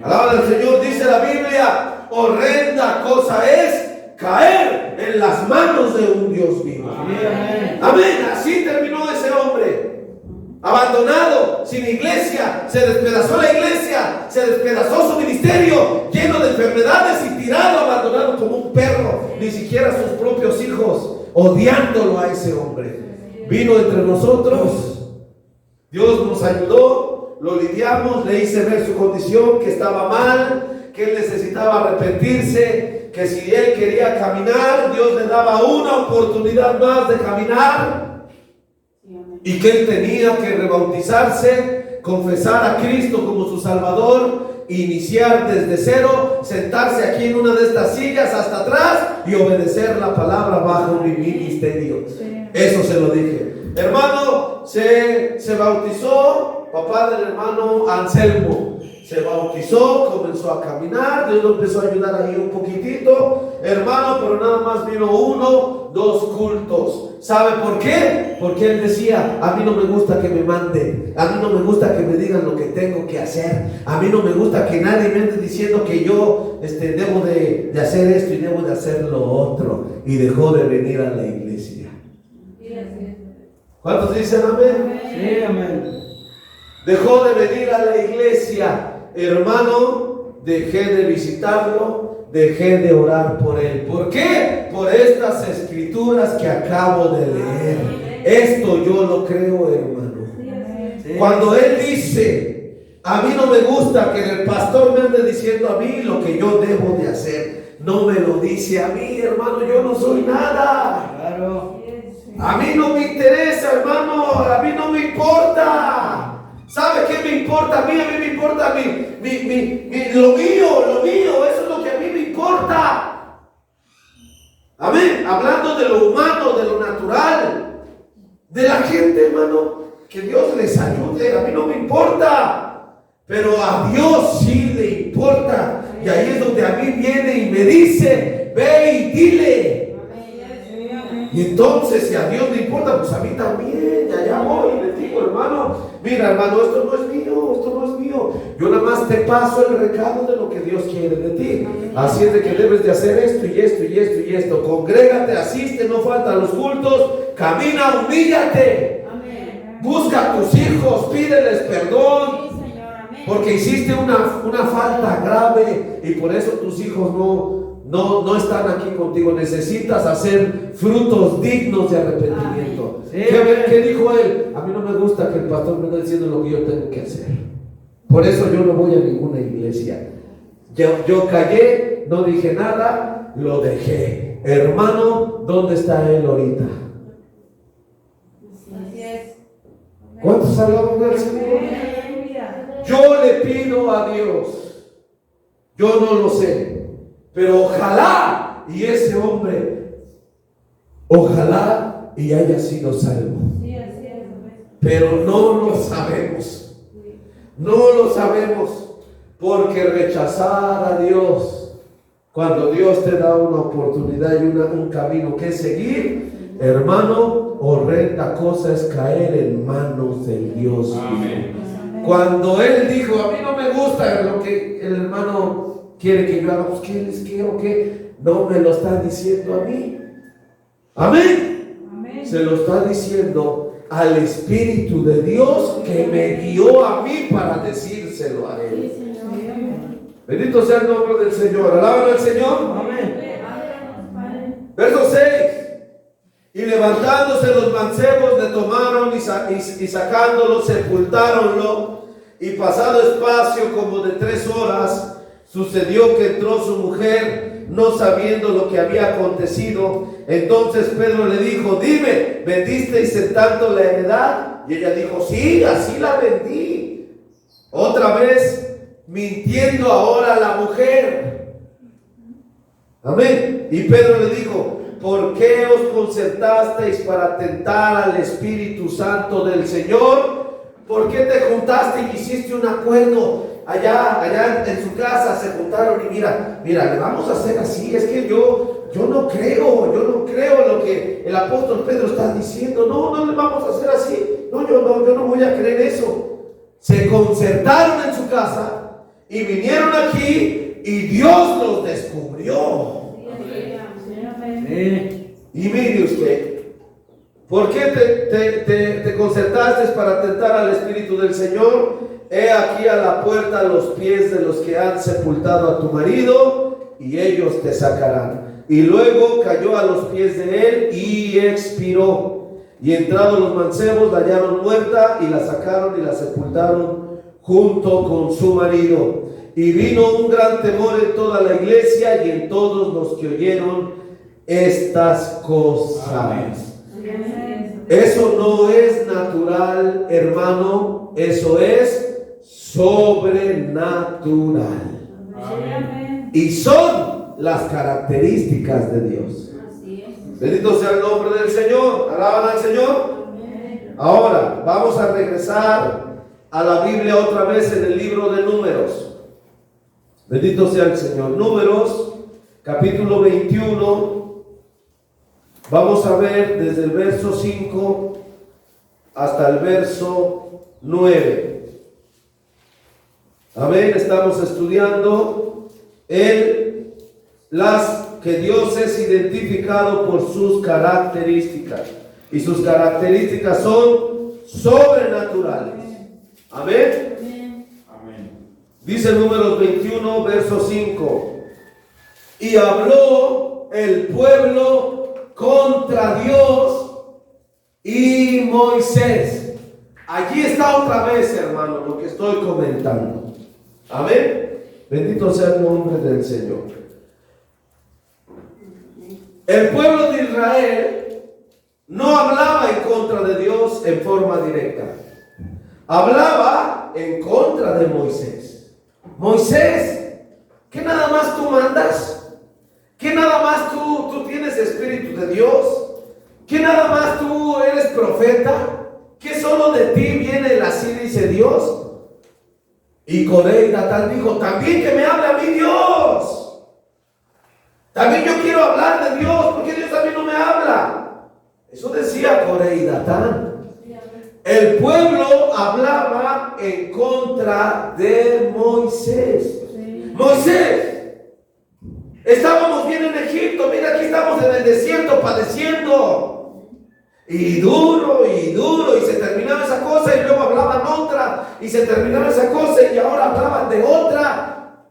Alaban al Señor. Dice la Biblia: horrenda cosa es caer en las manos de un Dios vivo. Amén. Así terminó ese hombre, abandonado, sin iglesia. Se despedazó la iglesia, se despedazó su ministerio, lleno de enfermedades y tirado, abandonado como un perro. Ni siquiera sus propios hijos odiándolo a ese hombre. Vino entre nosotros, Dios nos ayudó, lo lidiamos, le hice ver su condición, que estaba mal, que él necesitaba arrepentirse, que si él quería caminar, Dios le daba una oportunidad más de caminar, y que él tenía que rebautizarse, confesar a Cristo como su Salvador, iniciar desde cero, sentarse aquí en una de estas sillas hasta atrás y obedecer la palabra bajo mi ministerio. Eso se lo dije. Hermano, se bautizó, papá del hermano Anselmo. Se bautizó, comenzó a caminar, Dios lo empezó a ayudar ahí un poquitito, hermano, pero nada más vino 1, 2 cultos. ¿Sabe por qué? Porque él decía: a mí no me gusta que me manden, a mí no me gusta que me digan lo que tengo que hacer, a mí no me gusta que nadie me ande diciendo que yo debo de hacer esto y debo de hacer lo otro. Y dejó de venir a la iglesia. ¿Cuántos dicen amén? Sí, amén. Dejó de venir a la iglesia. Hermano, dejé de visitarlo, dejé de orar por él. ¿Por qué? Por estas escrituras que acabo de leer. Esto yo lo creo, hermano. Cuando él dice: a mí no me gusta que el pastor me ande diciendo a mí lo que yo debo de hacer, no me lo dice a mí, hermano, yo no soy nada. Claro. A mí no me interesa, hermano, a mí no me importa. ¿Sabe qué me importa a mí? A mí me importa lo mío, eso es lo que a mí me importa. Amén. Hablando de lo humano, de lo natural, de la gente, hermano, que Dios les ayude. A mí no me importa, pero a Dios sí le importa. Y ahí es donde a mí viene y me dice: ve y dile. Y entonces, si a Dios le importa, pues a mí también. Y allá voy y le digo: hermano, mira, hermano, esto no es mío. Yo nada más te paso el recado de lo que Dios quiere de ti. Así es de que debes de hacer esto y esto y esto y esto. Congrégate, asiste, no falta los cultos, camina, humíllate. Busca a tus hijos, pídeles perdón, porque hiciste una falta grave y por eso tus hijos no están aquí contigo. Necesitas hacer frutos dignos de arrepentimiento. Sí. ¿Qué dijo él? A mí no me gusta que el pastor me esté diciendo lo que yo tengo que hacer. Por eso yo no voy a ninguna iglesia. Yo callé, no dije nada, lo dejé. Hermano, ¿dónde está él ahorita? Así es. ¿Cuántos hablamos del Señor? Yo le pido a Dios, yo no lo sé, pero ojalá y ese hombre, ojalá y haya sido salvo. Pero no lo sabemos. No lo sabemos, porque rechazar a Dios Cuando Dios te da una oportunidad y un camino que seguir, hermano, horrenda cosa es caer en manos del Dios. Amén. Cuando Él dijo, a mí no me gusta lo que el hermano quiere que yo haga, pues ¿qué les quiero que? No me lo está diciendo a mí. Amén. Amén. Se lo está diciendo al Espíritu de Dios que me guió a mí para decírselo a Él. Bendito sea el nombre del Señor. Alaban al Señor. Verso 6. Y levantándose los mancebos le tomaron y sacándolo sepultáronlo, y pasado espacio como de 3 horas sucedió que entró su mujer no sabiendo lo que había acontecido. Entonces Pedro le dijo, dime, ¿vendisteis en tanto la heredad? Y ella dijo, sí, así la vendí. Otra vez mintiendo ahora la mujer. Amén. Y Pedro le dijo, ¿por qué os concertasteis para tentar al Espíritu Santo del Señor? ¿Por qué te juntaste y hiciste un acuerdo? Allá en su casa se juntaron y mira, le vamos a hacer así. Es que yo no creo lo que el apóstol Pedro está diciendo. No le vamos a hacer así. No, yo no voy a creer eso. Se concertaron en su casa y vinieron aquí y Dios los descubrió. Y mire usted, ¿por qué te concertaste para tentar al Espíritu del Señor? He aquí a la puerta los pies de los que han sepultado a tu marido, y ellos te sacarán. Y luego cayó a los pies de él y expiró. Y entrados los mancebos la hallaron muerta, y la sacaron y la sepultaron junto con su marido. Y vino un gran temor en toda la iglesia y en todos los que oyeron estas cosas. Amén. Eso no es natural, hermano, eso es sobrenatural. Amén. Y son las características de Dios. Bendito sea el nombre del Señor. Alaban al Señor. Ahora vamos a regresar a la Biblia otra vez en el libro de Números. Bendito sea el Señor. Números, capítulo 21. Vamos a ver desde el verso 5 hasta el verso 9. Amén. Estamos estudiando que Dios es identificado por sus características. Y sus características son sobrenaturales. Amén. Amén. Dice Números 21, verso 5. Y habló el pueblo contra Dios y Moisés. Allí está otra vez, hermano, lo que estoy comentando. Amén. Bendito sea el nombre del Señor. El pueblo de Israel no hablaba en contra de Dios en forma directa. Hablaba en contra de Moisés. Moisés, ¿qué nada más tú mandas? ¿Qué nada más tú tienes espíritu de Dios? ¿Qué nada más tú eres profeta? ¿Qué solo de ti viene así dice Dios? Y Coré y Datán dijo, también que me hable a mí Dios. También yo quiero hablar de Dios, porque Dios a mí no me habla. Eso decía Coré y Datán. El pueblo hablaba en contra de Moisés. Moisés, estábamos bien en Egipto, mira aquí estamos en el desierto padeciendo. Y duro, y se terminaba esa cosa y luego hablaban otra, y se terminaba esa cosa y ahora hablaban de otra,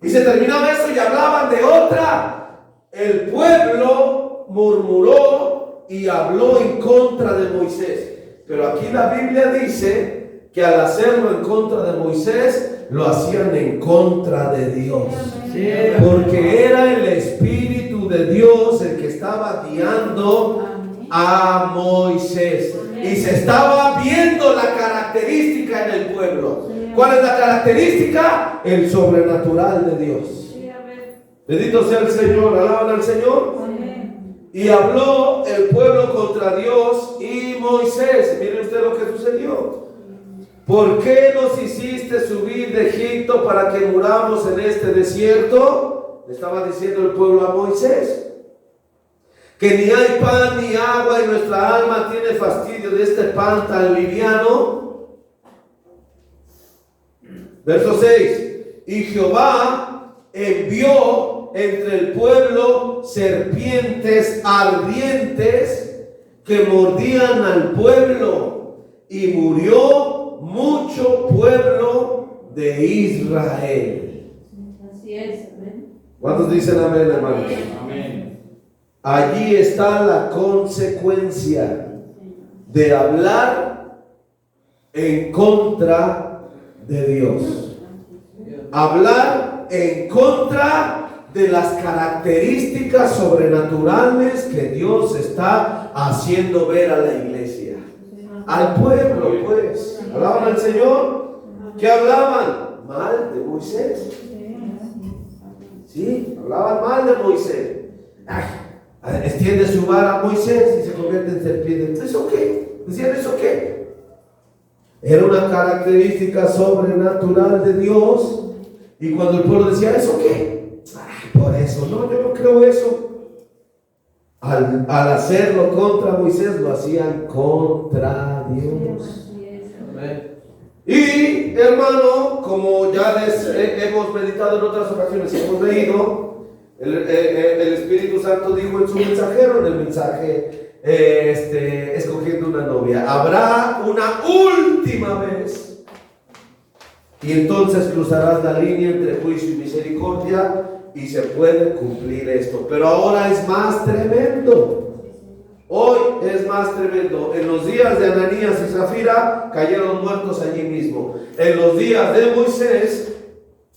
y se terminaba eso y hablaban de otra. El pueblo murmuró y habló en contra de Moisés. Pero aquí la Biblia dice que al hacerlo en contra de Moisés, lo hacían en contra de Dios. Sí. Porque era el Espíritu de Dios el que estaba guiando a Moisés. Y se estaba viendo la característica en el pueblo. ¿Cuál es la característica? El sobrenatural de Dios. Bendito sea el Señor. Alaban al Señor. Y habló el pueblo contra Dios y Moisés. Mire usted lo que sucedió. ¿Por qué nos hiciste subir de Egipto para que muramos en este desierto? le estaba diciendo el pueblo a Moisés, que ni hay pan ni agua y nuestra alma tiene fastidio de este pan tan liviano. Verso 6. Y Jehová envió entre el pueblo serpientes ardientes que mordían al pueblo, y murió mucho pueblo de Israel. Así es, amén. ¿Cuántos dicen amén, hermanos? Amén. Allí está la consecuencia de hablar en contra de Dios. Hablar en contra de las características sobrenaturales que Dios está haciendo ver a la iglesia, al pueblo, pues. ¿Hablaban al Señor? ¿Qué hablaban? Mal de Moisés. Sí, hablaban mal de Moisés. Extiende su vara a Moisés y se convierte en serpiente. ¿Eso qué? ¿Decían eso qué? Era una característica sobrenatural de Dios. Y cuando el pueblo decía, ¿eso qué? Por eso, no, yo no creo eso. Al hacerlo contra Moisés, lo hacían contra Dios. Así es. Amén. Y hermano, como ya les hemos meditado en otras ocasiones y hemos leído, el Espíritu Santo dijo en su mensajero, en el mensaje, escogiendo una novia, habrá una última vez, y entonces cruzarás la línea entre juicio y misericordia, y se puede cumplir esto. Pero ahora es más tremendo. Hoy es más tremendo. En los días de Ananías y Zafira cayeron muertos allí mismo. En los días de Moisés,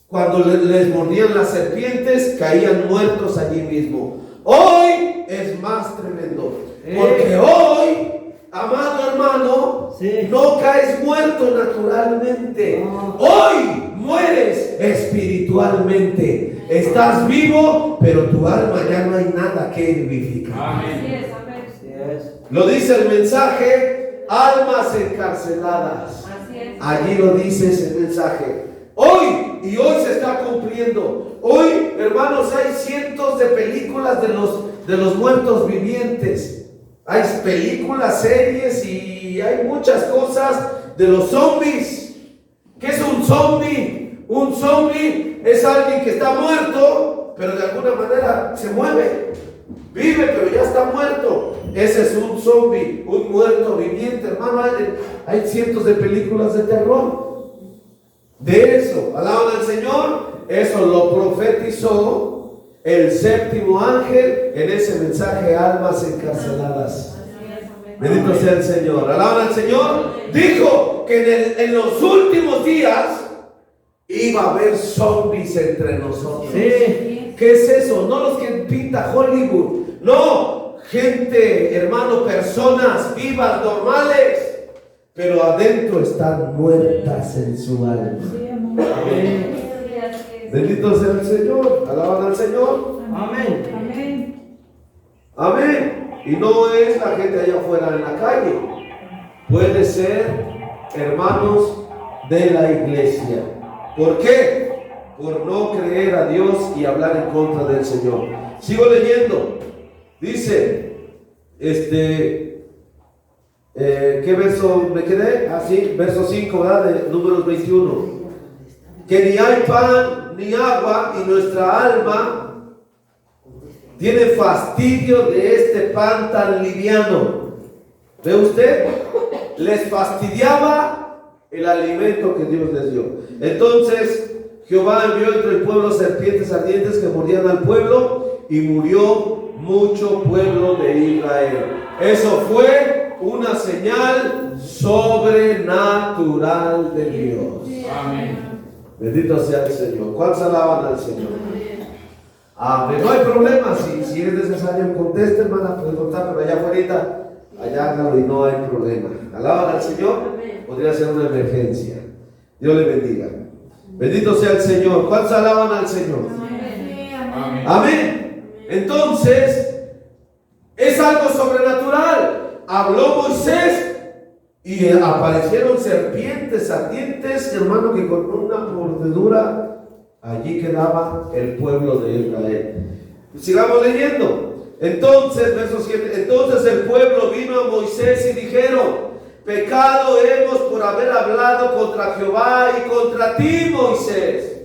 cuando les mordían las serpientes, caían muertos allí mismo. Hoy es más tremendo. Porque hoy, amado hermano, no caes muerto naturalmente. Hoy mueres espiritualmente. Estás vivo, pero tu alma ya no hay nada que vivificar. Así Amén. es, amén. Lo dice el mensaje, almas encarceladas. Así es. Allí lo dice ese mensaje. Hoy, y hoy se está cumpliendo. Hoy, hermanos, hay cientos de películas de los muertos vivientes. Hay películas, series y hay muchas cosas de los zombies. ¿Qué es un zombie? Un zombie es alguien que está muerto, pero de alguna manera se mueve. Vive, pero ya está muerto. Ese es un zombie, un muerto viviente, hermano. Hay cientos de películas de terror. De eso, alaban al Señor. Eso lo profetizó el séptimo ángel en ese mensaje, almas encarceladas. Bendito sea el Señor. Alaban al Señor. Dijo que en los últimos días iba a haber zombies entre nosotros. Sí. ¿Qué es eso? No los que pinta Hollywood. No, gente, hermano, personas vivas, normales, pero adentro están muertas en su alma. Amén. Bendito sea el Señor. Alaban al Señor. Amén. Amén. Amén. Y no es la gente allá afuera en la calle. Puede ser hermanos de la iglesia. ¿Por qué? Por no creer a Dios y hablar en contra del Señor. Sigo leyendo. Dice, ¿qué verso me quedé? Sí, verso 5, ¿verdad? De Números 21. Que ni hay pan ni agua y nuestra alma tiene fastidio de este pan tan liviano. ¿Ve usted? Les fastidiaba el alimento que Dios les dio. Entonces Jehová envió entre el pueblo serpientes ardientes que mordían al pueblo, y murió mucho pueblo de Israel. Eso fue una señal sobrenatural de Dios. Amén. Bendito sea el Señor. ¿Cuántos alaban al Señor? Amén. No hay problema. Si es necesario, conteste, hermana. Puede contar, pero allá afuera, allá hágalo y no hay problema. ¿Alaban al Señor? Podría ser una emergencia. Dios le bendiga. Bendito sea el Señor. ¿Cuántos alaban al Señor? Amén. Amén. Entonces, es algo sobrenatural. Habló Moisés y aparecieron serpientes ardientes, hermano, que con una mordedura Allí quedaba el pueblo de Israel. Sigamos leyendo. Entonces, verso 7. Entonces el pueblo vino a Moisés y dijeron: pecado hemos por haber hablado contra Jehová y contra ti, Moisés.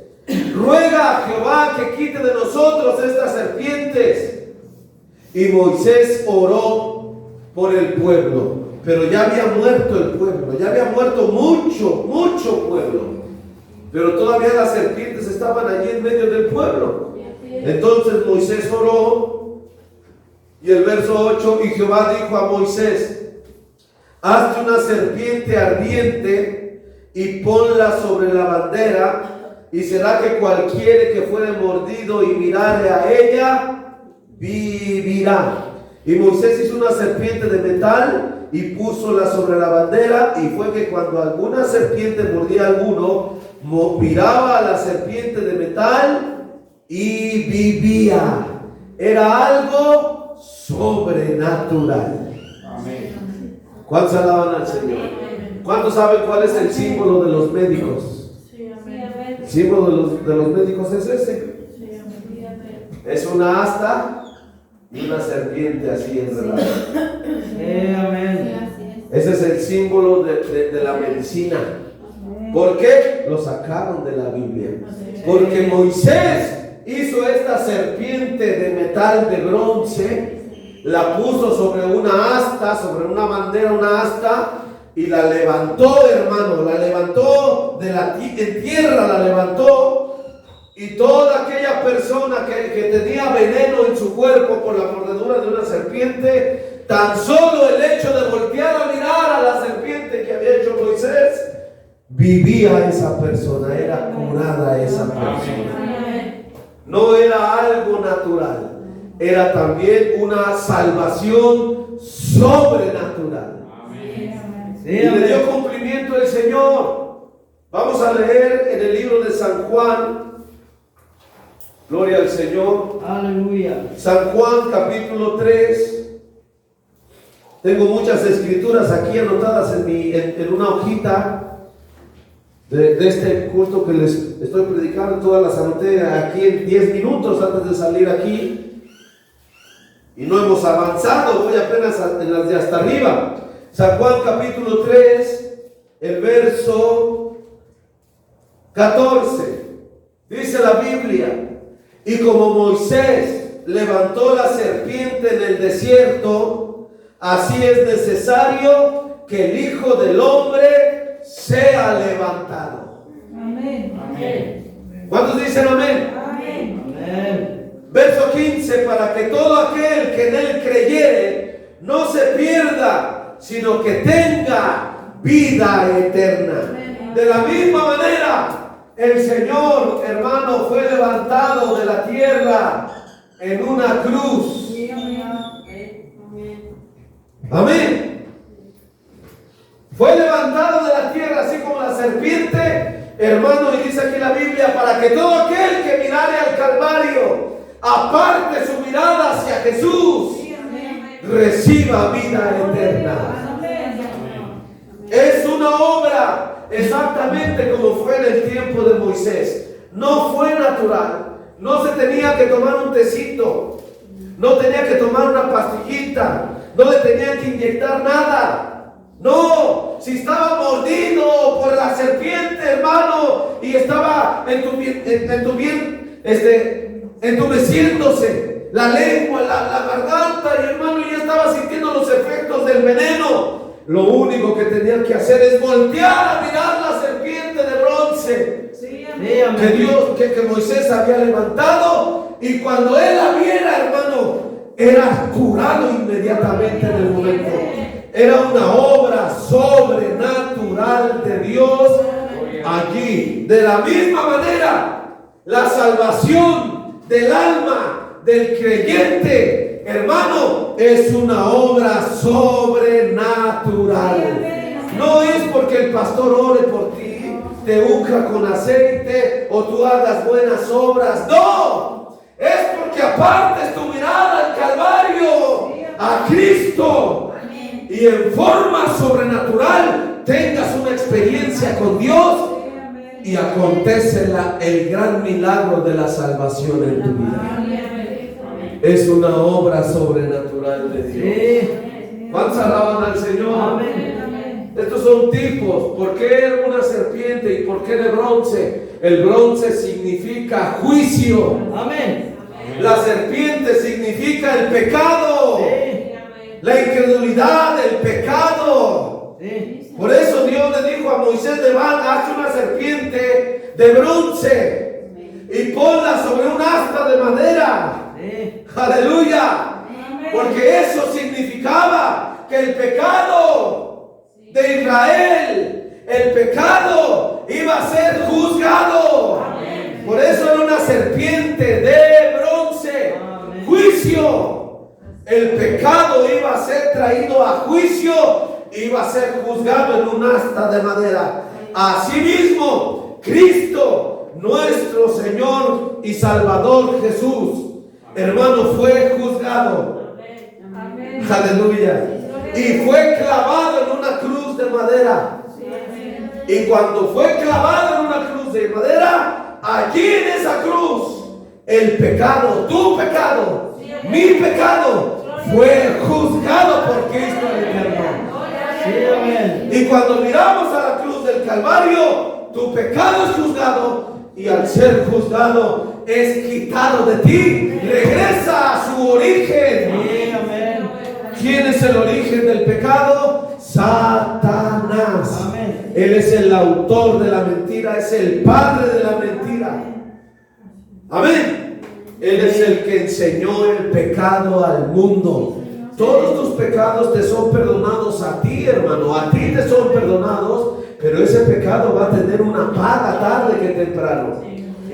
Ruega a Jehová que quite de nosotros estas serpientes. Y Moisés oró por el pueblo, pero ya había muerto el pueblo, ya había muerto mucho pueblo, pero todavía las serpientes estaban allí en medio del pueblo. Entonces Moisés oró, y el verso 8, y Jehová dijo a Moisés: hazte una serpiente ardiente y ponla sobre la bandera, y será que cualquiera que fuere mordido y mirare a ella, vivirá. Y Moisés hizo una serpiente de metal y púsola sobre la bandera, y fue que cuando alguna serpiente mordía a alguno, miraba a la serpiente de metal y vivía. Era algo sobrenatural. Amén. ¿Cuántos alaban al Señor? ¿Cuántos saben cuál es el símbolo de los médicos? El símbolo de los médicos es ese. Es una asta y una serpiente así enredada. Amén. Ese es el símbolo de la medicina. ¿Por qué? Lo sacaron de la Biblia. Porque Moisés hizo esta serpiente de metal de bronce, la puso sobre una asta, sobre una bandera, una asta, y la levantó, hermano, la levantó en tierra, la levantó, y toda aquella persona que tenía veneno en su cuerpo por la mordedura de una serpiente, tan solo el hecho de voltear a mirar a la serpiente que había hecho Moisés, vivía esa persona, era curada esa persona. No era algo natural, era también una salvación sobrenatural. Y le dio cumplimiento el Señor. Vamos a leer en el libro de San Juan. Gloria al Señor. Aleluya. San Juan capítulo 3. Tengo muchas escrituras aquí anotadas en una hojita de este culto que les estoy predicando. Todas las anoté aquí en 10 minutos antes de salir aquí. Y no hemos avanzado, voy apenas en las de hasta arriba. San Juan capítulo 3, el verso 14. Dice la Biblia: y como Moisés levantó la serpiente en el desierto, así es necesario que el Hijo del Hombre sea levantado. Amén. Amén. ¿Cuántos dicen amén? Amén. Amén. Verso 15: para que todo aquel que en él creyere no se pierda, sino que tenga vida eterna. De la misma manera, el Señor, hermano, fue levantado de la tierra en una cruz. Amén. Fue levantado de la tierra así como la serpiente, hermano, y dice aquí la Biblia, para que todo aquel que mirare al Calvario aparte su mirada hacia Jesús, reciba vida eterna. Es una obra exactamente como fue en el tiempo de Moisés. No fue natural. No se tenía que tomar un tecito, no tenía que tomar una pastillita, no le tenían que inyectar nada. No, si estaba mordido por la serpiente, hermano, y estaba entumeciéndose la lengua, la garganta, y hermano, ya estaba sintiendo los efectos del veneno. Lo único que tenía que hacer es voltear a mirar la serpiente de bronce que Moisés había levantado, y cuando él la viera, hermano, era curado inmediatamente en el momento. Era una obra sobrenatural de Dios allí. De la misma manera, la salvación del alma del creyente, hermano, es una obra sobrenatural. No es porque el pastor ore por ti, te unja con aceite o tú hagas buenas obras. No, es porque apartes tu mirada al Calvario, a Cristo, y en forma sobrenatural tengas una experiencia con Dios. y acontece el gran milagro de la salvación en tu vida. Es una obra sobrenatural de Dios. ¿Cuántos alaban al Señor? Estos son tipos. ¿Por qué una serpiente y por qué de bronce? El bronce significa juicio. Amén. La serpiente significa el pecado, la incredulidad, el pecado. Por eso Dios le dijo a Moisés: haz una serpiente de bronce y ponla sobre un asta de madera. Aleluya. Porque eso significaba que el pecado de Israel, el pecado iba a ser juzgado. Por eso era una serpiente de bronce. Juicio. El pecado iba a ser traído a juicio, iba a ser juzgado en un asta de madera. Asimismo, Cristo, nuestro Señor y Salvador Jesús, hermano, fue juzgado. Aleluya. Y fue clavado en una cruz de madera. Y cuando fue clavado en una cruz de madera, allí en esa cruz, el pecado, tu pecado, mi pecado, fue juzgado por Cristo el Eterno. Y cuando miramos a la cruz del Calvario, tu pecado es juzgado, y al ser juzgado es quitado de ti, regresa a su origen. ¿Quién es el origen del pecado? Satanás. Amén. Él es el autor de la mentira, es el padre de la mentira. Amén. Él es el que enseñó el pecado al mundo. Todos tus pecados te son perdonados a ti, hermano. A ti te son perdonados, pero ese pecado va a tener una paga tarde que temprano.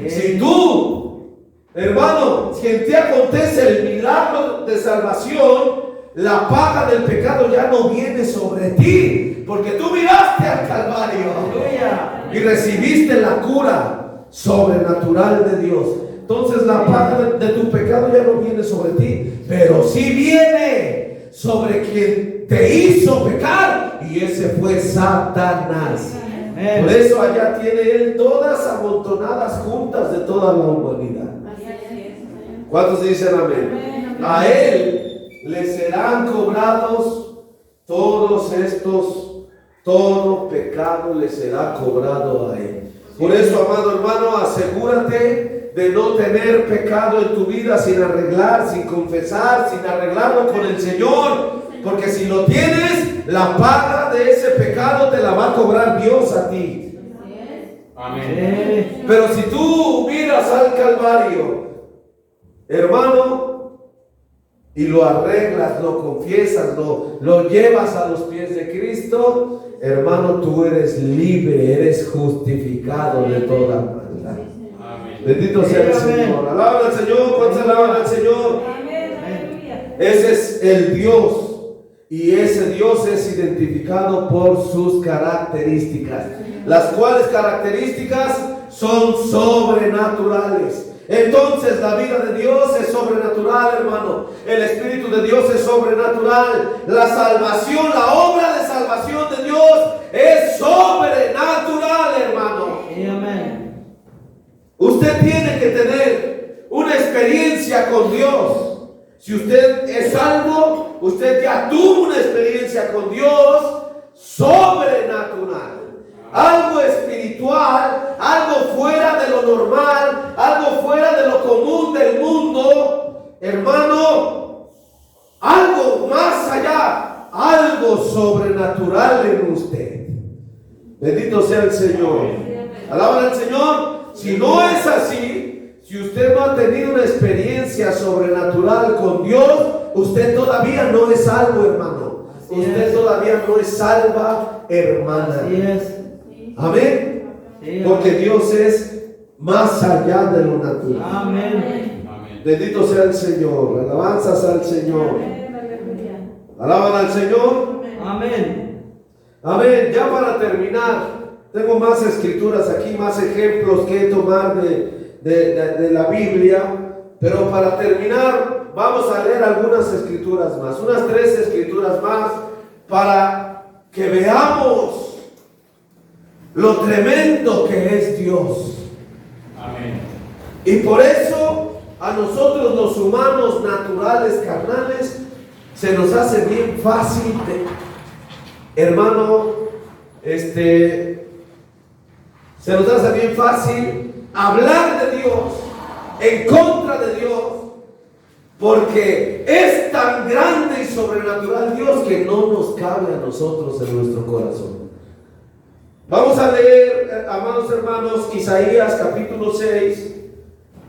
Si tú, hermano, si en ti acontece el milagro de salvación, la paga del pecado ya no viene sobre ti, porque tú miraste al Calvario y recibiste la cura sobrenatural de Dios. Entonces la paga de tu pecado ya no viene sobre ti, pero sí viene sobre quien te hizo pecar, y ese fue Satanás. Por eso allá tiene él todas amontonadas juntas de toda la humanidad. ¿Cuántos dicen amén? A él le serán cobrados todos estos, todo pecado le será cobrado a él. Por eso, amado hermano, asegúrate de no tener pecado en tu vida sin arreglar, sin confesar, sin arreglarlo con el Señor, porque si lo tienes, la paga de ese pecado te la va a cobrar Dios a ti. Amén. Pero si tú miras al Calvario, hermano, y lo arreglas, lo confiesas, lo llevas a los pies de Cristo, hermano, tú eres libre, eres justificado de toda maldad. Bendito sea el Señor. Alaban al Señor. ¿Cuántos alaban al Señor? Ese es el Dios, y ese Dios es identificado por sus características, las cuales características son sobrenaturales. Entonces la vida de Dios es sobrenatural, hermano. El Espíritu de Dios es sobrenatural. La salvación, la obra de salvación de Dios es sobrenatural, hermano. Amén. Usted tiene que tener una experiencia con Dios. Si usted es salvo, usted ya tuvo una experiencia con Dios sobrenatural. Algo espiritual, algo fuera de lo normal, algo fuera de lo común del mundo, hermano, algo más allá, algo sobrenatural en usted. Bendito sea el Señor. Alaban al Señor. Si no es así, si usted no ha tenido una experiencia sobrenatural con Dios, usted todavía no es salvo, hermano. Usted todavía no es salva, hermana. Amén. Porque Dios es más allá de lo natural. Amén. Bendito sea el Señor. Alabanzas al Señor. Alaban al Señor. Amén. Amén. Ya para terminar, tengo más escrituras aquí, más ejemplos que tomar de la Biblia. Pero para terminar, vamos a leer algunas escrituras más, unas 3 escrituras más, para que veamos lo tremendo que es Dios. Amén. Y por eso a nosotros los humanos naturales, carnales, se nos hace bien fácil, hermano, se nos hace bien fácil hablar de Dios, en contra de Dios, porque es tan grande y sobrenatural Dios que no nos cabe a nosotros en nuestro corazón. Vamos a leer, amados hermanos, Isaías capítulo 6,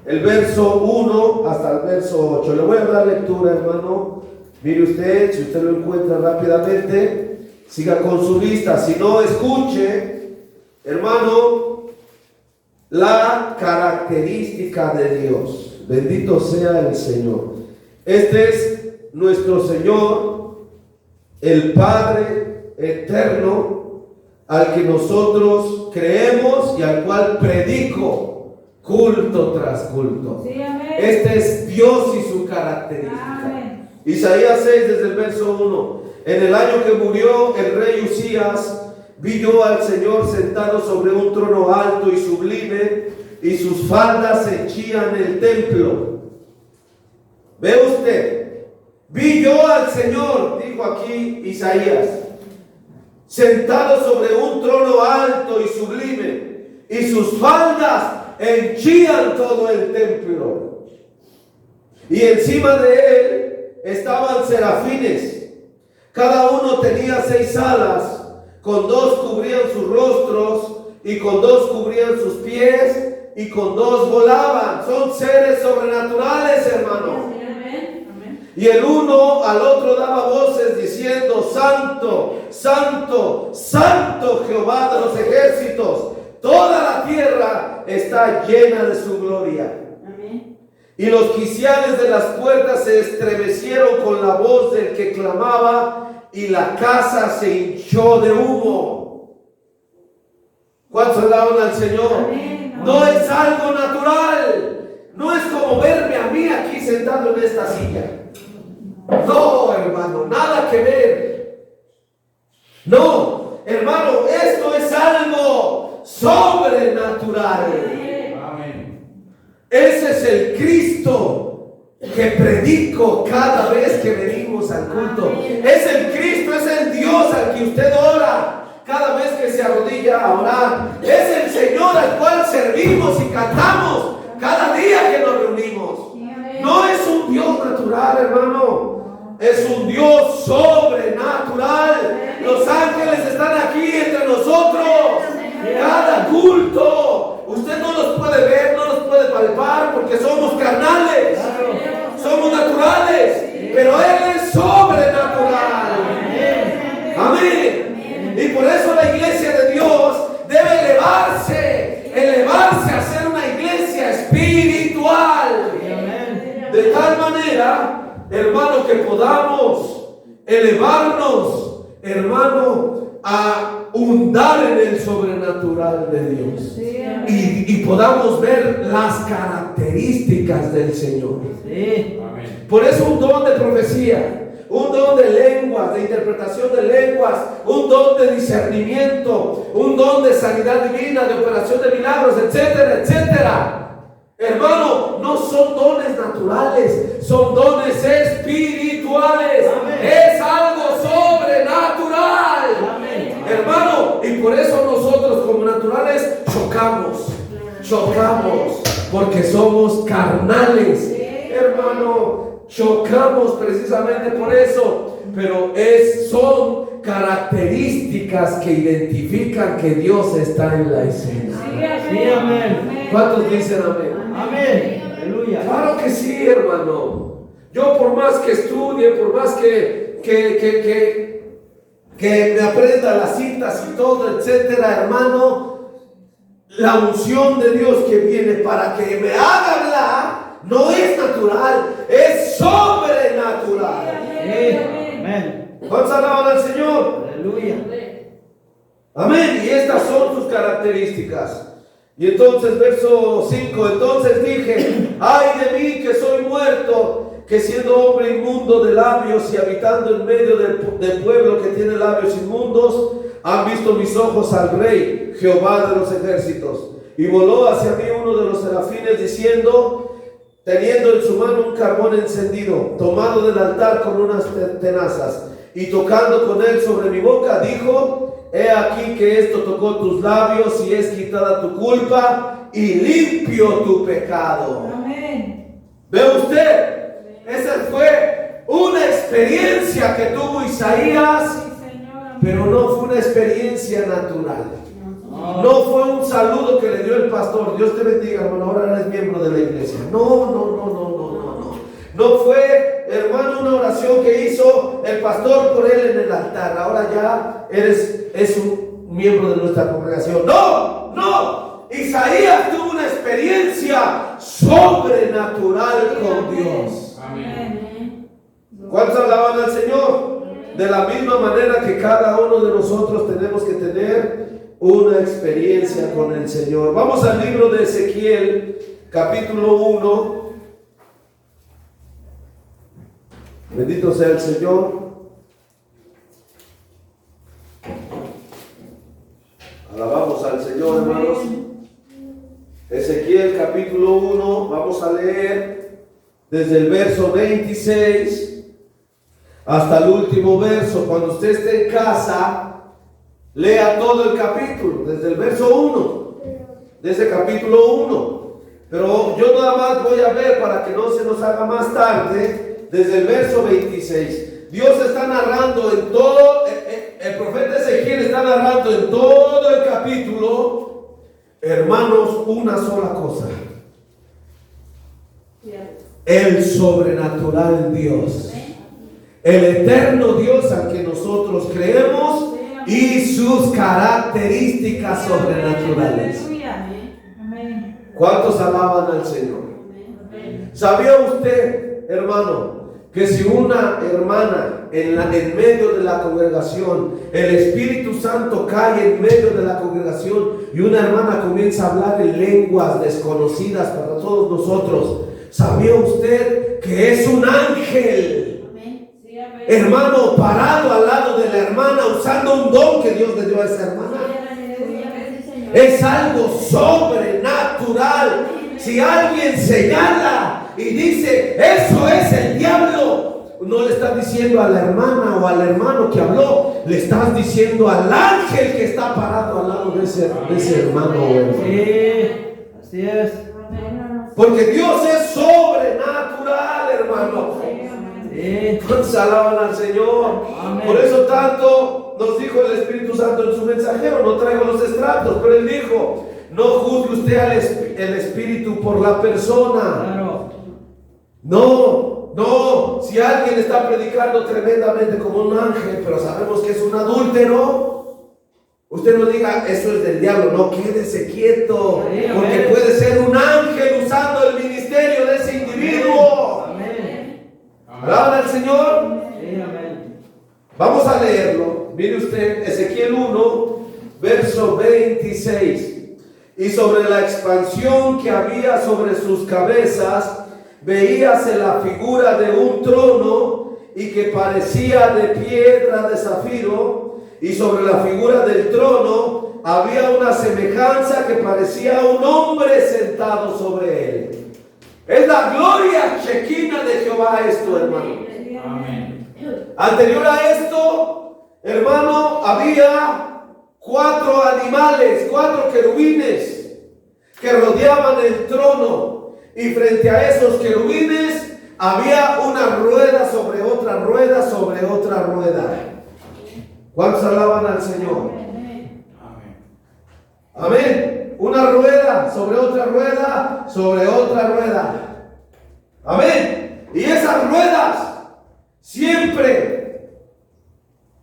el verso 1 hasta el verso 8. Le voy a dar lectura, hermano. Mire usted, si usted lo encuentra rápidamente, siga con su lista. Si no, escuche, hermano, la característica de Dios. Bendito sea el Señor. Este es nuestro Señor, el Padre eterno, al que nosotros creemos y al cual predico culto tras culto. Sí, amén. Este es Dios y su característica. Amén. Isaías 6 desde el verso 1. En el año que murió el rey Usías, vi yo al Señor sentado sobre un trono alto y sublime, y sus faldas henchían el templo. ¿Ve usted? Vi yo al Señor, dijo aquí Isaías, sentado sobre un trono alto y sublime, y sus faldas henchían todo el templo. Y encima de él estaban serafines, cada uno tenía 6 alas, con 2 cubrían sus rostros, y con 2 cubrían sus pies, y con 2 volaban. Son seres sobrenaturales, hermano. Y el uno al otro daba voces diciendo: Santo, Santo, Santo Jehová de los ejércitos, toda la tierra está llena de su gloria. Amén. Y los quiciales de las puertas se estremecieron con la voz del que clamaba, y la casa se hinchó de humo. ¿Cuántos alaban al Señor? Amén. No es algo natural. No es como verme a mí aquí sentado en esta silla. No, hermano, nada que ver. No, hermano, esto es algo sobrenatural. Amén. Ese es el Cristo que predico cada vez que venimos al culto. Es el Cristo, es el Dios al que usted ora cada vez que se arrodilla a orar. Es el Señor al cual servimos y cantamos cada día que nos reunimos. No es un Dios natural, hermano. Es un Dios sobrenatural. Los ángeles están aquí entre nosotros. Cada culto. Usted no los puede ver, no los puede palpar, porque somos carnales. Somos naturales. Pero Él es sobrenatural. Amén. Y por eso la iglesia de Dios debe elevarse a ser una iglesia espiritual. De tal manera, hermano, que podamos elevarnos, hermano, a hundar en el sobrenatural de Dios. Y podamos ver las características del Señor. Amén. Por eso un don de profecía, un don de lenguas, de interpretación de lenguas, un don de discernimiento, un don de sanidad divina, de operación de milagros, etcétera, etcétera. Hermano, no son dones naturales, son dones espirituales. Amén. Es algo sobrenatural. Amén. Hermano, y por eso nosotros como naturales chocamos, porque somos carnales. Hermano, chocamos precisamente por eso, pero son características que identifican que Dios está en la escena. Sí, amén. ¿Cuántos dicen amén? Amén. Aleluya. Claro que sí, hermano. Yo por más que estudie, por más que me aprenda las citas y todo, etcétera, hermano, la unción de Dios que viene para que me haga hablar no es natural, es sobrenatural. Amén. ¿Cuántos alaban al Señor? Aleluya. Amén. Y estas son sus características. Y entonces, verso 5, entonces dije: ay de mí que soy muerto, que siendo hombre inmundo de labios y habitando en medio del pueblo que tiene labios inmundos, Han visto mis ojos al Rey, Jehová de los ejércitos. Y voló hacia mí uno de los serafines diciendo, teniendo en su mano un carbón encendido, tomado del altar con unas tenazas, y tocando con él sobre mi boca, dijo, he aquí que esto tocó tus labios y es quitada tu culpa y limpio tu pecado. Amén. ¿Ve usted? Esa fue una experiencia que tuvo Isaías, Sí, Señor. Amén. pero no fue una experiencia natural. No fue un saludo que le dio el pastor. Dios te bendiga, hermano, ahora eres miembro de la iglesia. No. No fue, hermano, una oración que hizo el pastor por él en el altar. Ahora ya es un miembro de nuestra congregación. No. Isaías tuvo una experiencia sobrenatural con Dios. Amén. ¿Cuántos alaban al Señor? De la misma manera que cada uno de nosotros tenemos que tener una experiencia con el Señor. Vamos al libro de Ezequiel, capítulo 1. Bendito sea el Señor. Alabamos al Señor, hermanos. Ezequiel, capítulo 1. Vamos a leer desde el verso 26 hasta el último verso. Cuando usted esté en casa, lea todo el capítulo, desde el verso 1, de ese capítulo 1. Pero yo nada más voy a ver para que no se nos haga más tarde, desde el verso 26. Dios está narrando en todo, el profeta Ezequiel está narrando en todo el capítulo, hermanos, una sola cosa. El sobrenatural Dios, el eterno Dios al que nosotros creemos, y sus características sobrenaturales. Amén. ¿Cuántos alaban al Señor? ¿Sabía usted, hermano, que si una hermana en medio de la congregación, el Espíritu Santo cae en medio de la congregación y una hermana comienza a hablar en lenguas desconocidas para todos nosotros, ¿sabía usted que es un ángel? Hermano, parado al lado de la hermana, usando un don que Dios le dio a esa hermana. Es algo sobrenatural. Si alguien señala y dice, eso es el diablo, no le estás diciendo a la hermana o al hermano que habló, le estás diciendo al ángel que está parado al lado de ese hermano o hermana. Sí, así es. Porque Dios es sobrenatural, hermano. Sí. ¿Cuántos alaban al Señor? Amén. Por eso tanto nos dijo el Espíritu Santo en su mensajero. No traigo los estratos, pero él dijo, no juzgue usted el Espíritu por la persona. Claro. No, si alguien está predicando tremendamente como un ángel, pero sabemos que es un adúltero, usted no diga, eso es del diablo. No, quédese quieto, porque puede ser un ángel usando el ministerio de ese individuo. ¿Alaban al Señor? Sí, amén. Vamos a leerlo. Mire usted, Ezequiel 1, verso 26. Y sobre la expansión que había sobre sus cabezas, veíase la figura de un trono y que parecía de piedra de zafiro, y sobre la figura del trono había una semejanza que parecía un hombre sentado sobre él. Es la gloria chequina de Jehová esto, hermano. Amén. Anterior a esto, hermano, había 4 animales, 4 querubines que rodeaban el trono, y frente a esos querubines había una rueda sobre otra rueda sobre otra rueda. ¿Cuántos alaban al Señor? Amén. Una rueda sobre otra rueda sobre otra rueda. Amén. Y esas ruedas siempre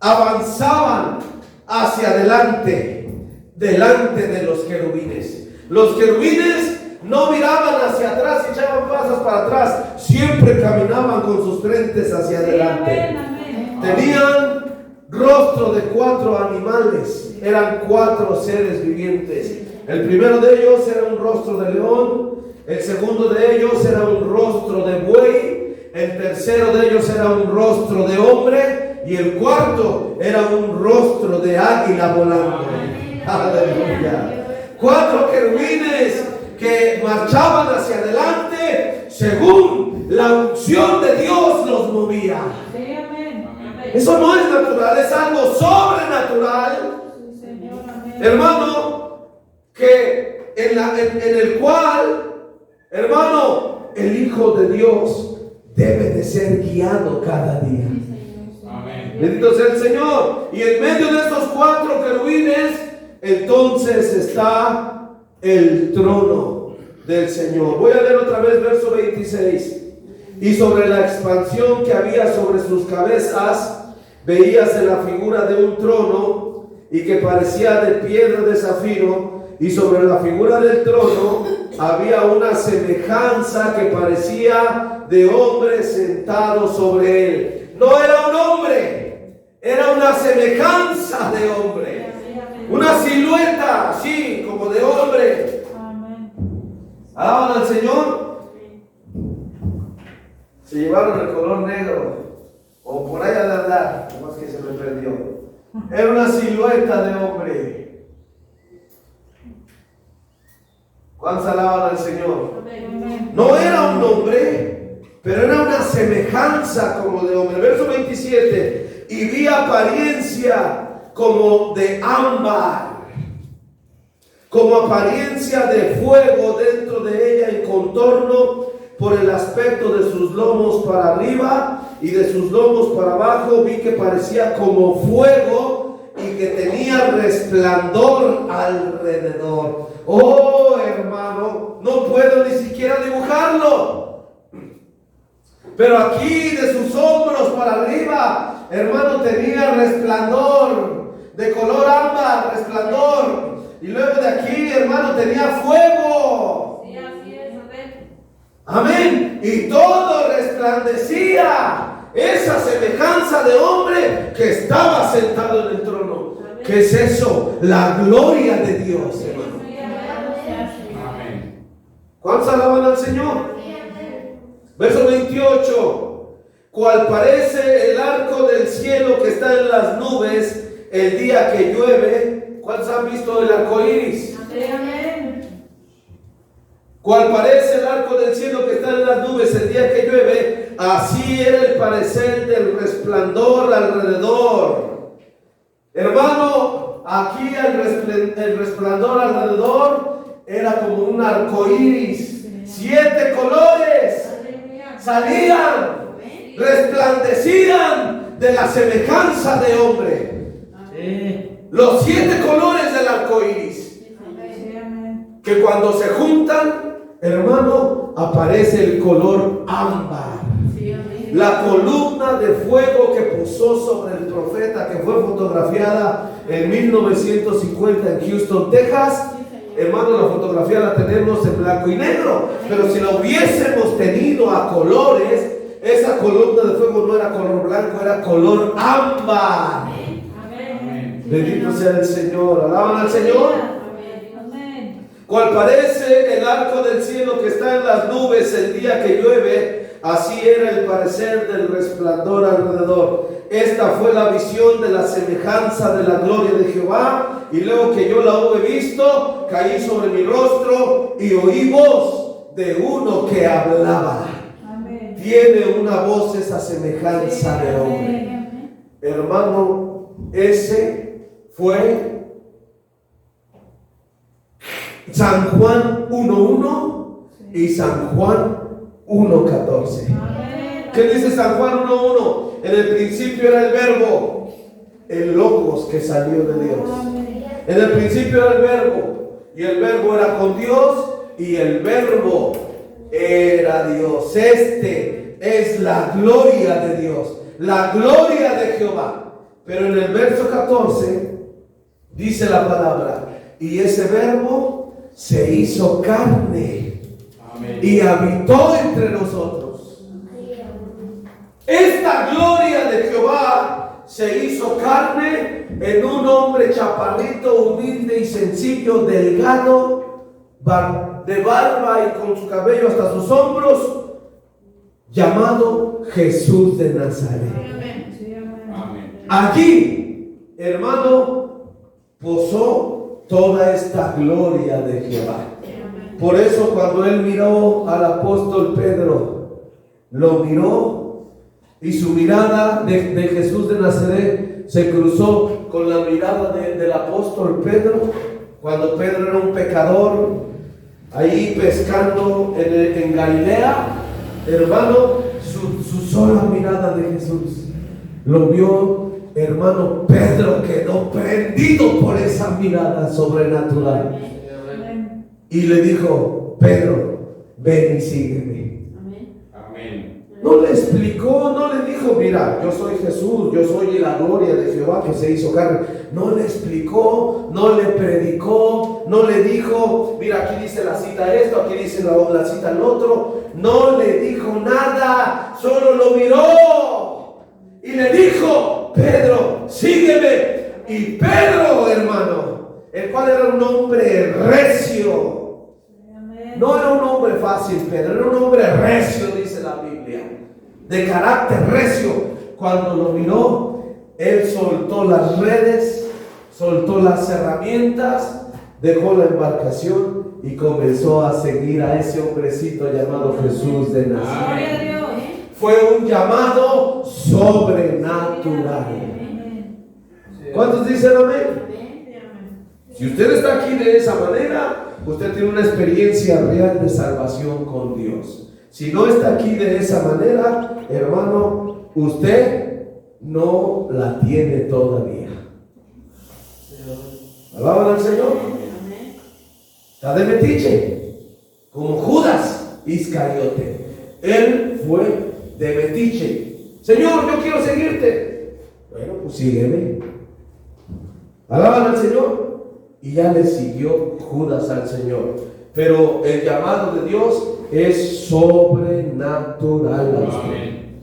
avanzaban hacia adelante, delante de los querubines. Los querubines no miraban hacia atrás y echaban pasos para atrás, siempre caminaban con sus frentes hacia adelante. Tenían rostro de 4 animales, eran 4 seres vivientes. El primero de ellos era un rostro de león, el segundo de ellos era un rostro de buey, el tercero de ellos era un rostro de hombre, y el cuarto era un rostro de águila volando. Aleluya. 4 querubines que marchaban hacia adelante según la unción de Dios los movía. Sí, amén. Eso no es natural, es algo sobrenatural, Sí, Señor, amén. hermano, que en el cual, hermano, el Hijo de Dios debe de ser guiado cada día. Amén. Bendito sea el Señor. Y en medio de estos 4 querubines, entonces está el trono del Señor. Voy a leer otra vez verso 26. Y sobre la expansión que había sobre sus cabezas, veíase la figura de un trono y que parecía de piedra de zafiro, y sobre la figura del trono había una semejanza que parecía de hombre sentado sobre él. No era un hombre, era una semejanza de hombre, una silueta así como de hombre. Amén. Alaban al Señor. Se llevaron el color negro, o por allá de andar, nomás que se me perdió. Era una silueta de hombre. ¿Cuántos alaban al Señor? Amén. No era un hombre, pero era una semejanza como de hombre. Verso 27. Y vi apariencia como de ámbar, como apariencia de fuego dentro de ella en contorno. Por el aspecto de sus lomos para arriba y de sus lomos para abajo, vi que parecía como fuego y que tenía resplandor alrededor. Oh, hermano, no puedo ni siquiera dibujarlo. Pero aquí de sus hombros para arriba, hermano, tenía resplandor de color ámbar, resplandor. Y luego de aquí, hermano, tenía fuego. Sí, así es, amén. Amén. Y todo resplandecía. Esa semejanza de hombre que estaba sentado en el trono. ¿Qué es eso? La gloria de Dios, hermano. Amén. ¿Cuántos alaban al Señor? Verso 28. Cual parece el arco del cielo que está en las nubes el día que llueve. ¿Cuántos han visto el arco iris? Amén. Cual parece el arco del cielo que está en las nubes el día que llueve, así era el parecer del resplandor alrededor. Hermano, aquí el resplandor alrededor era como un arco iris. 7 colores salían, resplandecían de la semejanza de hombre. Sí. Los 7 colores del arco iris, Sí, amén. que cuando se juntan, hermano, aparece el color ámbar. Sí, amén. La columna de fuego que posó sobre el profeta, que fue fotografiada en 1950 en Houston, Texas. Hermano, la fotografía la tenemos en blanco y negro, pero si la hubiésemos tenido a colores, esa columna de fuego no era color blanco, era color ámbar. Amén. Bendito sea el Señor. ¿Alaban al Señor? Amén. Cual parece el arco del cielo que está en las nubes el día que llueve, así era el parecer del resplandor alrededor. Esta fue la visión de la semejanza de la gloria de Jehová. Y luego que yo la hube visto, caí sobre mi rostro y oí voz de uno que hablaba. Amén. Tiene una voz esa semejanza de hombre. Amén. Hermano, ese fue San Juan 1:1 y San Juan 1:14. Amén. ¿Qué dice San Juan 1:1? En el principio era el verbo, el logos que salió de Dios. En el principio era el verbo, y el verbo era con Dios, y el verbo era Dios. Este es la gloria de Dios, la gloria de Jehová. Pero en el verso 14 dice la palabra, y ese verbo se hizo carne Amén. y habitó entre nosotros. Esta gloria de Jehová se hizo carne en un hombre chaparrito, humilde y sencillo, delgado, de barba y con su cabello hasta sus hombros, llamado Jesús de Nazaret. Sí, amén. Amén. Allí, hermano, posó toda esta gloria de Jehová. Por eso cuando él miró al apóstol Pedro, lo miró y su mirada de Jesús de Nazaret se cruzó con la mirada del apóstol Pedro, cuando Pedro era un pecador, ahí pescando en Galilea, hermano, su sola mirada de Jesús lo vio, hermano. Pedro quedó prendido por esa mirada sobrenatural y le dijo: Pedro, ven y sígueme. Amén. No le explicó, no le dijo: mira, yo soy Jesús, yo soy la gloria de Jehová que se hizo carne. No le explicó, no le predicó, no le dijo: mira, aquí dice la cita esto, aquí dice la cita el otro. No le dijo nada, solo lo miró y le dijo: Pedro, sígueme. Y Pedro, hermano, el cual era un hombre recio, no era un hombre fácil, Pedro, era un hombre recio, dice la Biblia, de carácter recio. Cuando lo miró, él soltó las redes, soltó las herramientas, dejó la embarcación y comenzó a seguir a ese hombrecito llamado Jesús de Nazaret. Gloria a Dios. Fue un llamado sobrenatural. ¿Cuántos dicen amén? Si usted está aquí de esa manera, usted tiene una experiencia real de salvación con Dios. Si no está aquí de esa manera, hermano, usted no la tiene todavía. ¿Alaban al Señor? Está de metiche, como Judas Iscariote. Él fue de metiche. Señor, yo quiero seguirte. Bueno, pues sígueme. ¿Alaban al Señor? Y ya le siguió Judas al Señor. Pero el llamado de Dios es sobrenatural a usted. Amén.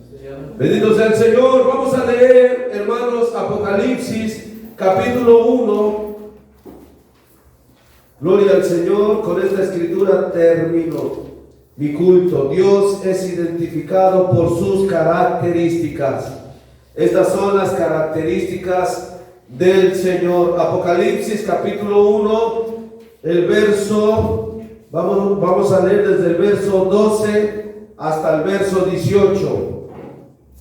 Bendito sea el Señor. Vamos a leer, hermanos, Apocalipsis capítulo 1. Gloria al Señor. Con esta escritura termino mi culto. Dios es identificado por sus características. Estas son las características del Señor. Apocalipsis capítulo 1, el verso, vamos a leer desde el verso 12 hasta el verso 18.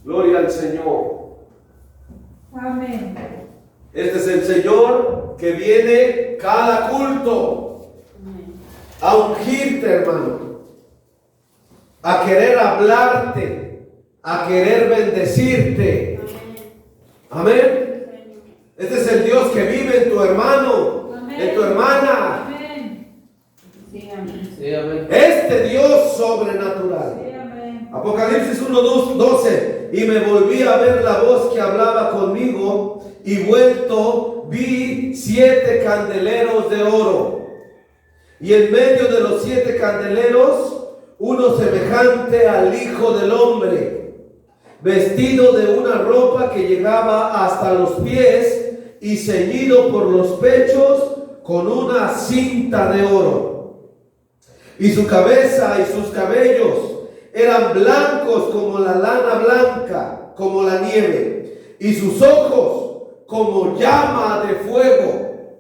Gloria al Señor. Amén. Este es el Señor que viene cada culto a ungirte, hermano, a querer hablarte, a querer bendecirte. Amén. Este es el Dios que vive en tu hermano, en tu hermana. Amén. Sí, amén. Sí, amén. Este Dios sobrenatural. Sí, amén. Apocalipsis 1:12. Y me volví a ver la voz que hablaba conmigo, y vuelto vi 7 candeleros de oro, y en medio de los 7 candeleros uno semejante al Hijo del Hombre, vestido de una ropa que llegaba hasta los pies y ceñido por los pechos con una cinta de oro. Y su cabeza y sus cabellos eran blancos como la lana blanca, como la nieve, y sus ojos como llama de fuego,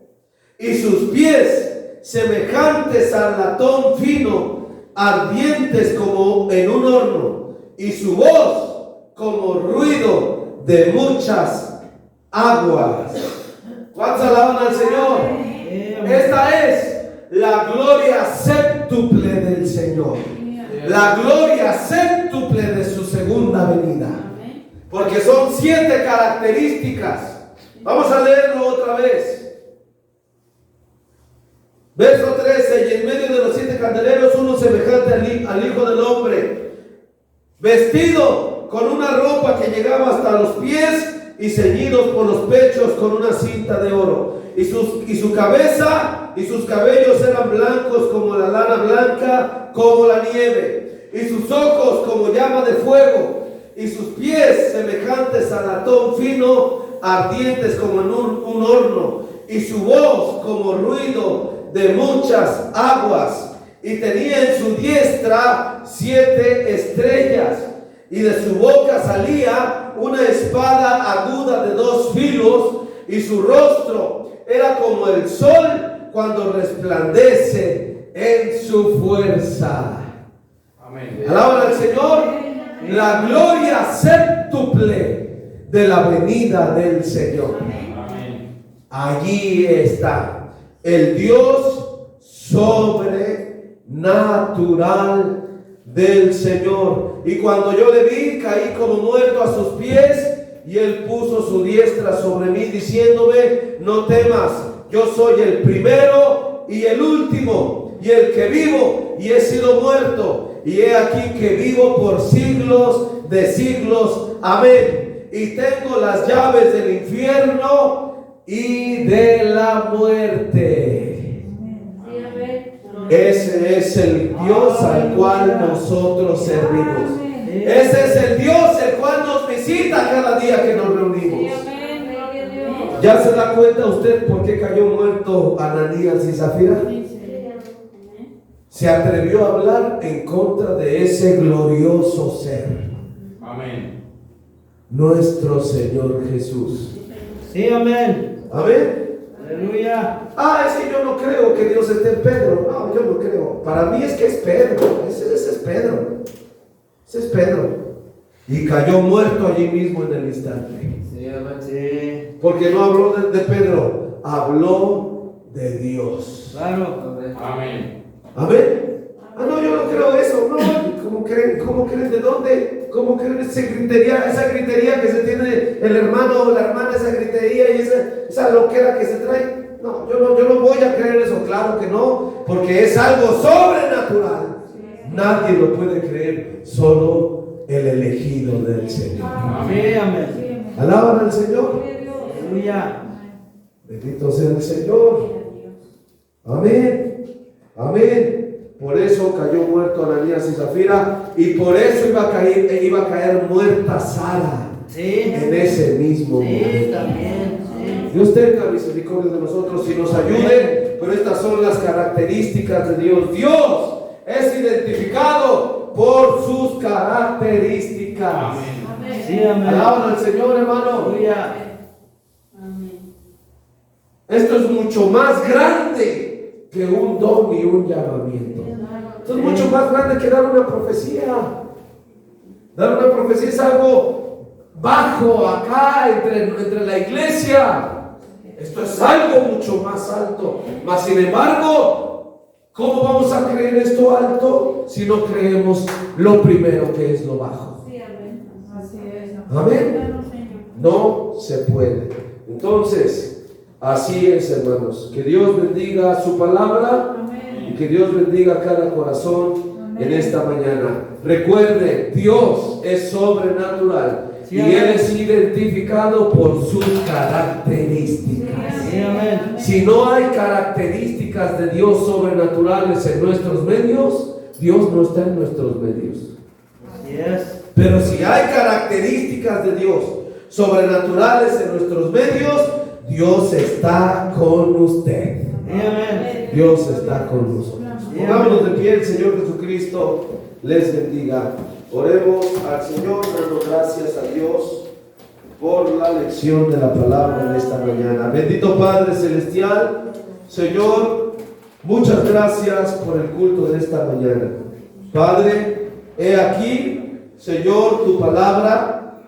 y sus pies semejantes al latón fino, ardientes como en un horno, y su voz como ruido de muchas aguas. ¿Cuántos alaban al Señor? Esta es la gloria séptuple del Señor, la gloria séptuple de su segunda venida, porque son 7 características. Vamos a leerlo otra vez. Verso 13. Y en medio de los 7 candeleros uno semejante al Hijo del Hombre, vestido con una ropa que llegaba hasta los pies y ceñidos por los pechos con una cinta de oro, y su cabeza y sus cabellos eran blancos como la lana blanca, como la nieve, y sus ojos como llama de fuego, y sus pies semejantes a latón fino, ardientes como en un horno, y su voz como ruido de muchas aguas, y tenía en su diestra 7 estrellas, y de su boca salía una espada aguda de 2 filos, y su rostro era como el sol cuando resplandece en su fuerza. Amén. Alaban al Señor. La gloria séptuple de la venida del Señor. Amén. Allí está el Dios sobrenatural del Señor. Y cuando yo le vi, caí como muerto a sus pies, y él puso su diestra sobre mí, diciéndome: no temas, yo soy el primero y el último, y el que vivo y he sido muerto, y he aquí que vivo por siglos de siglos. Amén. Y tengo las llaves del infierno y de la muerte. Sí, amén. Ese es el Dios al cual nosotros servimos. Ese es el Dios el cual nos visita cada día que nos Sí, reunimos. amén. Gloria a Dios. ¿Ya se da cuenta usted por qué cayó muerto Ananías y Zafira? Se atrevió a hablar en contra de ese glorioso ser, Amén. nuestro Señor Jesús. Sí, amén. Amén. Aleluya. Es que yo no creo que Dios esté en Pedro. No, yo no creo. Para mí es que es Pedro. Ese es Pedro. Ese es Pedro. Y cayó muerto allí mismo en el instante. Sí, amén. Sí. Porque no habló de Pedro, habló de Dios. Claro. Amén. Amén. No, yo no creo eso. No, ¿cómo creen? ¿Cómo creen? ¿De dónde? ¿Cómo creen esa gritería que se tiene el hermano o la hermana, esa gritería y esa loquera que se trae? No, yo no voy a creer eso, claro que no, porque es algo sobrenatural. Nadie lo puede creer, solo el elegido del Señor. Sí, amén. Alaban al Señor. Aleluya. Bendito sea el Señor. Amén. Amén. Por eso cayó muerto Ananías y Zafira, y por eso iba a caer muerta Sara. Sí. En ese mismo Sí, momento. también. Sí. Dios tenga misericordia de nosotros y nos ayude, pero estas son las características de Dios. Dios es identificado por sus características. Amén. Sí, amén. Alaban al Señor, hermano. Aleluya. Esto es mucho más grande que un don y un llamamiento. Esto es mucho más grande que dar una profecía. Dar una profecía es algo bajo acá entre la iglesia. Esto es algo mucho más alto. Mas sin embargo, ¿cómo vamos a creer esto alto si no creemos lo primero que es lo bajo? Sí, amén. Así es. Amén. No se puede. Entonces, así es, hermanos. Que Dios bendiga su palabra y que Dios bendiga cada corazón en esta mañana. Recuerde, Dios es sobrenatural y Él es identificado por sus características. Sí, amén. Si no hay características de Dios sobrenaturales en nuestros medios, Dios no está en nuestros medios. Así es. Pero si hay características de Dios sobrenaturales en nuestros medios, Dios está con usted. Sí, amén. Dios está con nosotros. Pongámonos de pie, el Señor Jesucristo les bendiga. Oremos al Señor dando gracias a Dios por la lección de la palabra en esta mañana. Bendito Padre Celestial, Señor, muchas gracias por el culto de esta mañana. Padre, he aquí, Señor, tu palabra.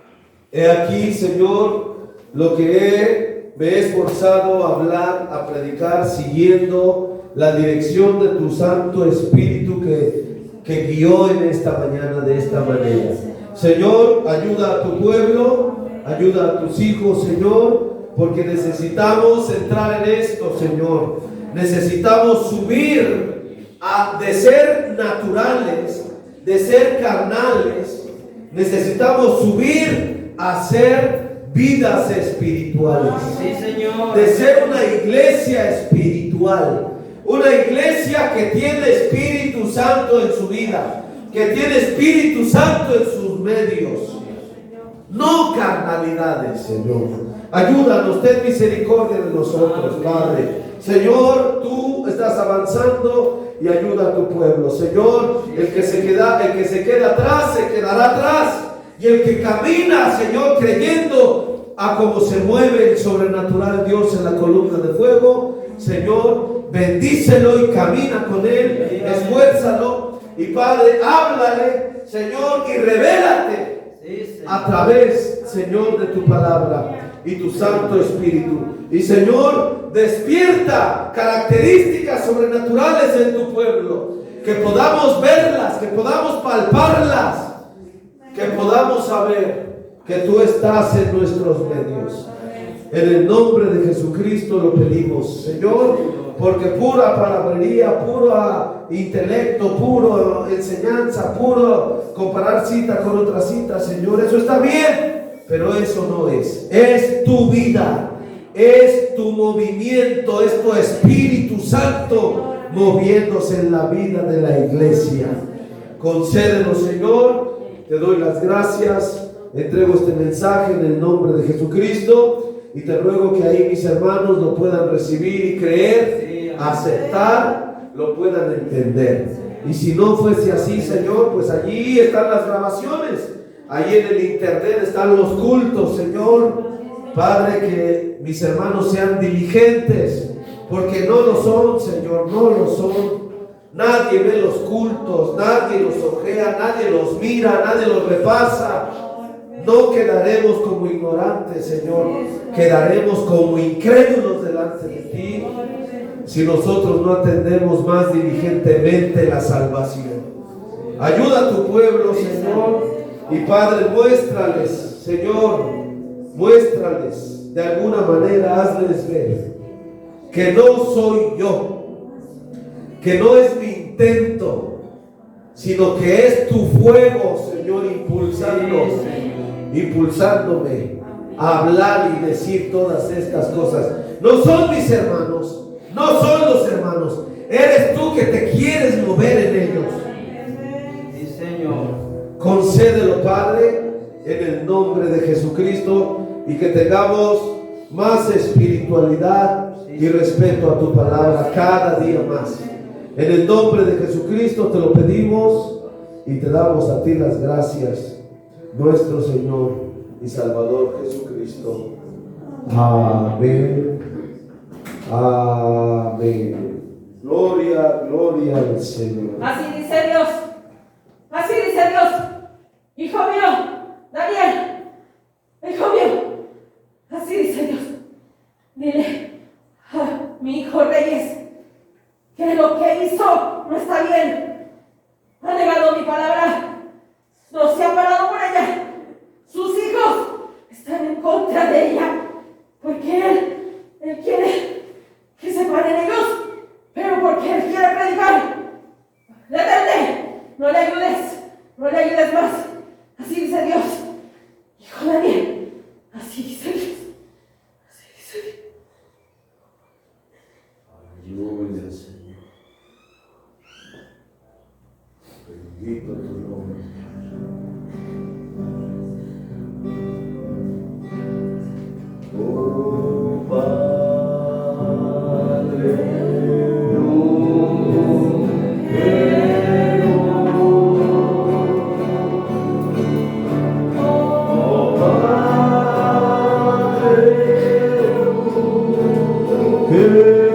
He aquí, Señor, lo que me he esforzado a hablar, a predicar, siguiendo la dirección de tu Santo Espíritu que guió en esta mañana de esta manera. Señor, ayuda a tu pueblo, ayuda a tus hijos, Señor, porque necesitamos entrar en esto, Señor. Necesitamos subir de ser naturales, de ser carnales. Necesitamos subir a ser vidas espirituales. Sí, Señor. De ser una iglesia espiritual. Una iglesia que tiene Espíritu Santo en su vida, que tiene Espíritu Santo en sus medios. No carnalidades, Señor. Ayúdanos, ten misericordia de nosotros, Padre. Señor, tú estás avanzando y ayuda a tu pueblo. Señor, el que se queda atrás, se quedará atrás. Y el que camina, Señor, creyendo a cómo se mueve el sobrenatural Dios en la columna de fuego, Señor, bendícelo y camina con él, esfuérzalo. Y Padre, háblale, Señor, y revélate a través, Señor, de tu palabra y tu Santo Espíritu. Y Señor, despierta características sobrenaturales en tu pueblo, que podamos verlas, que podamos palparlas, que podamos saber que tú estás en nuestros medios. En el nombre de Jesucristo lo pedimos, Señor, porque pura palabrería, puro intelecto, puro enseñanza, puro comparar cita con otra cita, Señor, eso está bien, pero eso no es tu vida, es tu movimiento, es tu Espíritu Santo moviéndose en la vida de la iglesia. Concédelo, Señor, te doy las gracias, entrego este mensaje en el nombre de Jesucristo. Y te ruego que ahí mis hermanos lo puedan recibir y creer, aceptar, lo puedan entender. Y si no fuese así, Señor, pues allí están las grabaciones. Allí en el internet están los cultos, Señor. Padre, que mis hermanos sean diligentes, porque no lo son, Señor, no lo son. Nadie ve los cultos, nadie los ojea, nadie los mira, nadie los repasa. No quedaremos como ignorantes, Señor, quedaremos como incrédulos delante de ti si nosotros no atendemos más diligentemente la salvación. Ayuda a tu pueblo, Señor, y Padre, muéstrales, Señor, muéstrales, de alguna manera hazles ver que no soy yo, que no es mi intento, sino que es tu fuego, Señor, impulsándome a hablar y decir todas estas cosas. No son mis hermanos, no son los hermanos, eres tú que te quieres mover en ellos. Sí, Señor. Concédelo, Padre, en el nombre de Jesucristo, y que tengamos más espiritualidad y respeto a tu palabra cada día más. En el nombre de Jesucristo te lo pedimos y te damos a ti las gracias, nuestro Señor y Salvador Jesucristo. Amén. Amén. Gloria, gloria al Señor. Así dice Dios. Así dice Dios. Hijo mío, Daniel. Hijo mío. Así dice Dios. Dile a mi hijo Reyes que lo que hizo no está bien. Ha negado mi palabra. No se ha parado por ella. Sus hijos están en contra de ella. Porque él quiere que se paren ellos. Pero porque él quiere predicar. Detente. No le ayudes. No le ayudes más. Así dice Dios. Hijo Daniel. Así dice Dios. Así dice Dios. Aleluya, Señor. Bendito tu nombre. Oh, Padre, yo quiero. Oh, Padre, quiero.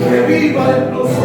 Que viva en nosotros.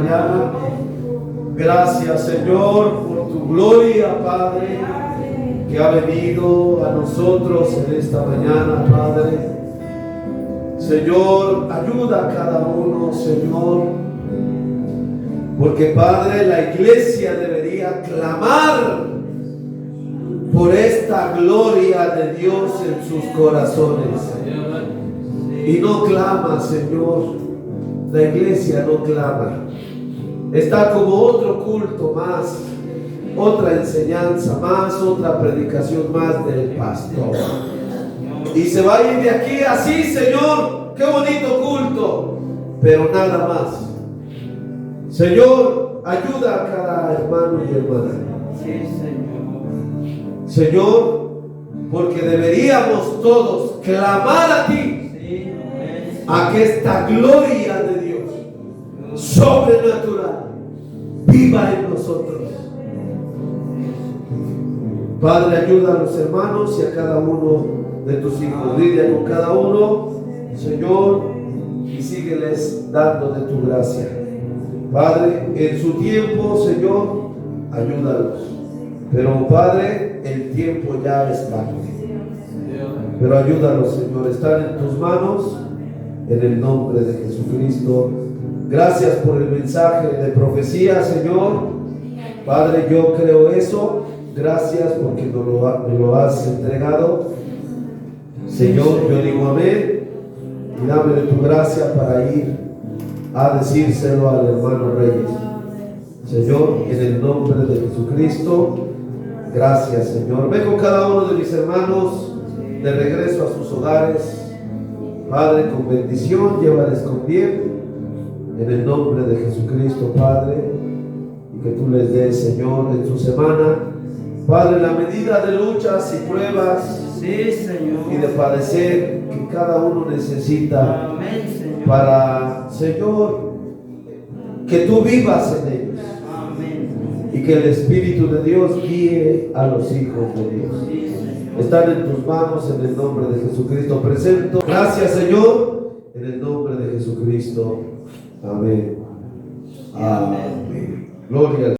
mañana. Gracias, Señor, por tu gloria, Padre, que ha venido a nosotros en esta mañana, Padre. Señor, ayuda a cada uno, Señor, porque, Padre, la iglesia debería clamar por esta gloria de Dios en sus corazones. Y no clama, Señor. La iglesia no clama. Está como otro culto más, otra enseñanza más, otra predicación más del pastor. Y se va a ir de aquí así, Señor. Qué bonito culto, pero nada más. Señor, ayuda a cada hermano y hermana. Sí, Señor. Señor, porque deberíamos todos clamar a ti, Sí, amén. a que esta gloria de Dios sobrenatural viva en nosotros. Padre, ayuda a los hermanos y a cada uno de tus hijos. Lidia con cada uno, Señor, y sígueles dando de tu gracia. Padre, en su tiempo, Señor, ayúdalos. Pero, Padre, el tiempo ya es tarde. Pero ayúdalos, Señor, están en tus manos, en el nombre de Jesucristo. Gracias por el mensaje de profecía, Señor. Padre, yo creo eso. Gracias porque me lo has entregado. Señor, yo digo amén. Y dame de tu gracia para ir a decírselo al hermano Reyes. Señor, en el nombre de Jesucristo, gracias, Señor. Ve con cada uno de mis hermanos de regreso a sus hogares. Padre, con bendición, llévales con bien. En el nombre de Jesucristo, Padre, y que tú les des, Señor, en su semana, Padre, la medida de luchas y pruebas Sí, Señor. y de padecer que cada uno necesita Amén, Señor. para, Señor, que tú vivas en ellos Amén. y que el Espíritu de Dios guíe a los hijos de Dios. Sí, Señor. Están en tus manos en el nombre de Jesucristo. Presento. Gracias, Señor, en el nombre de Jesucristo. Amén. Amén. Gloria al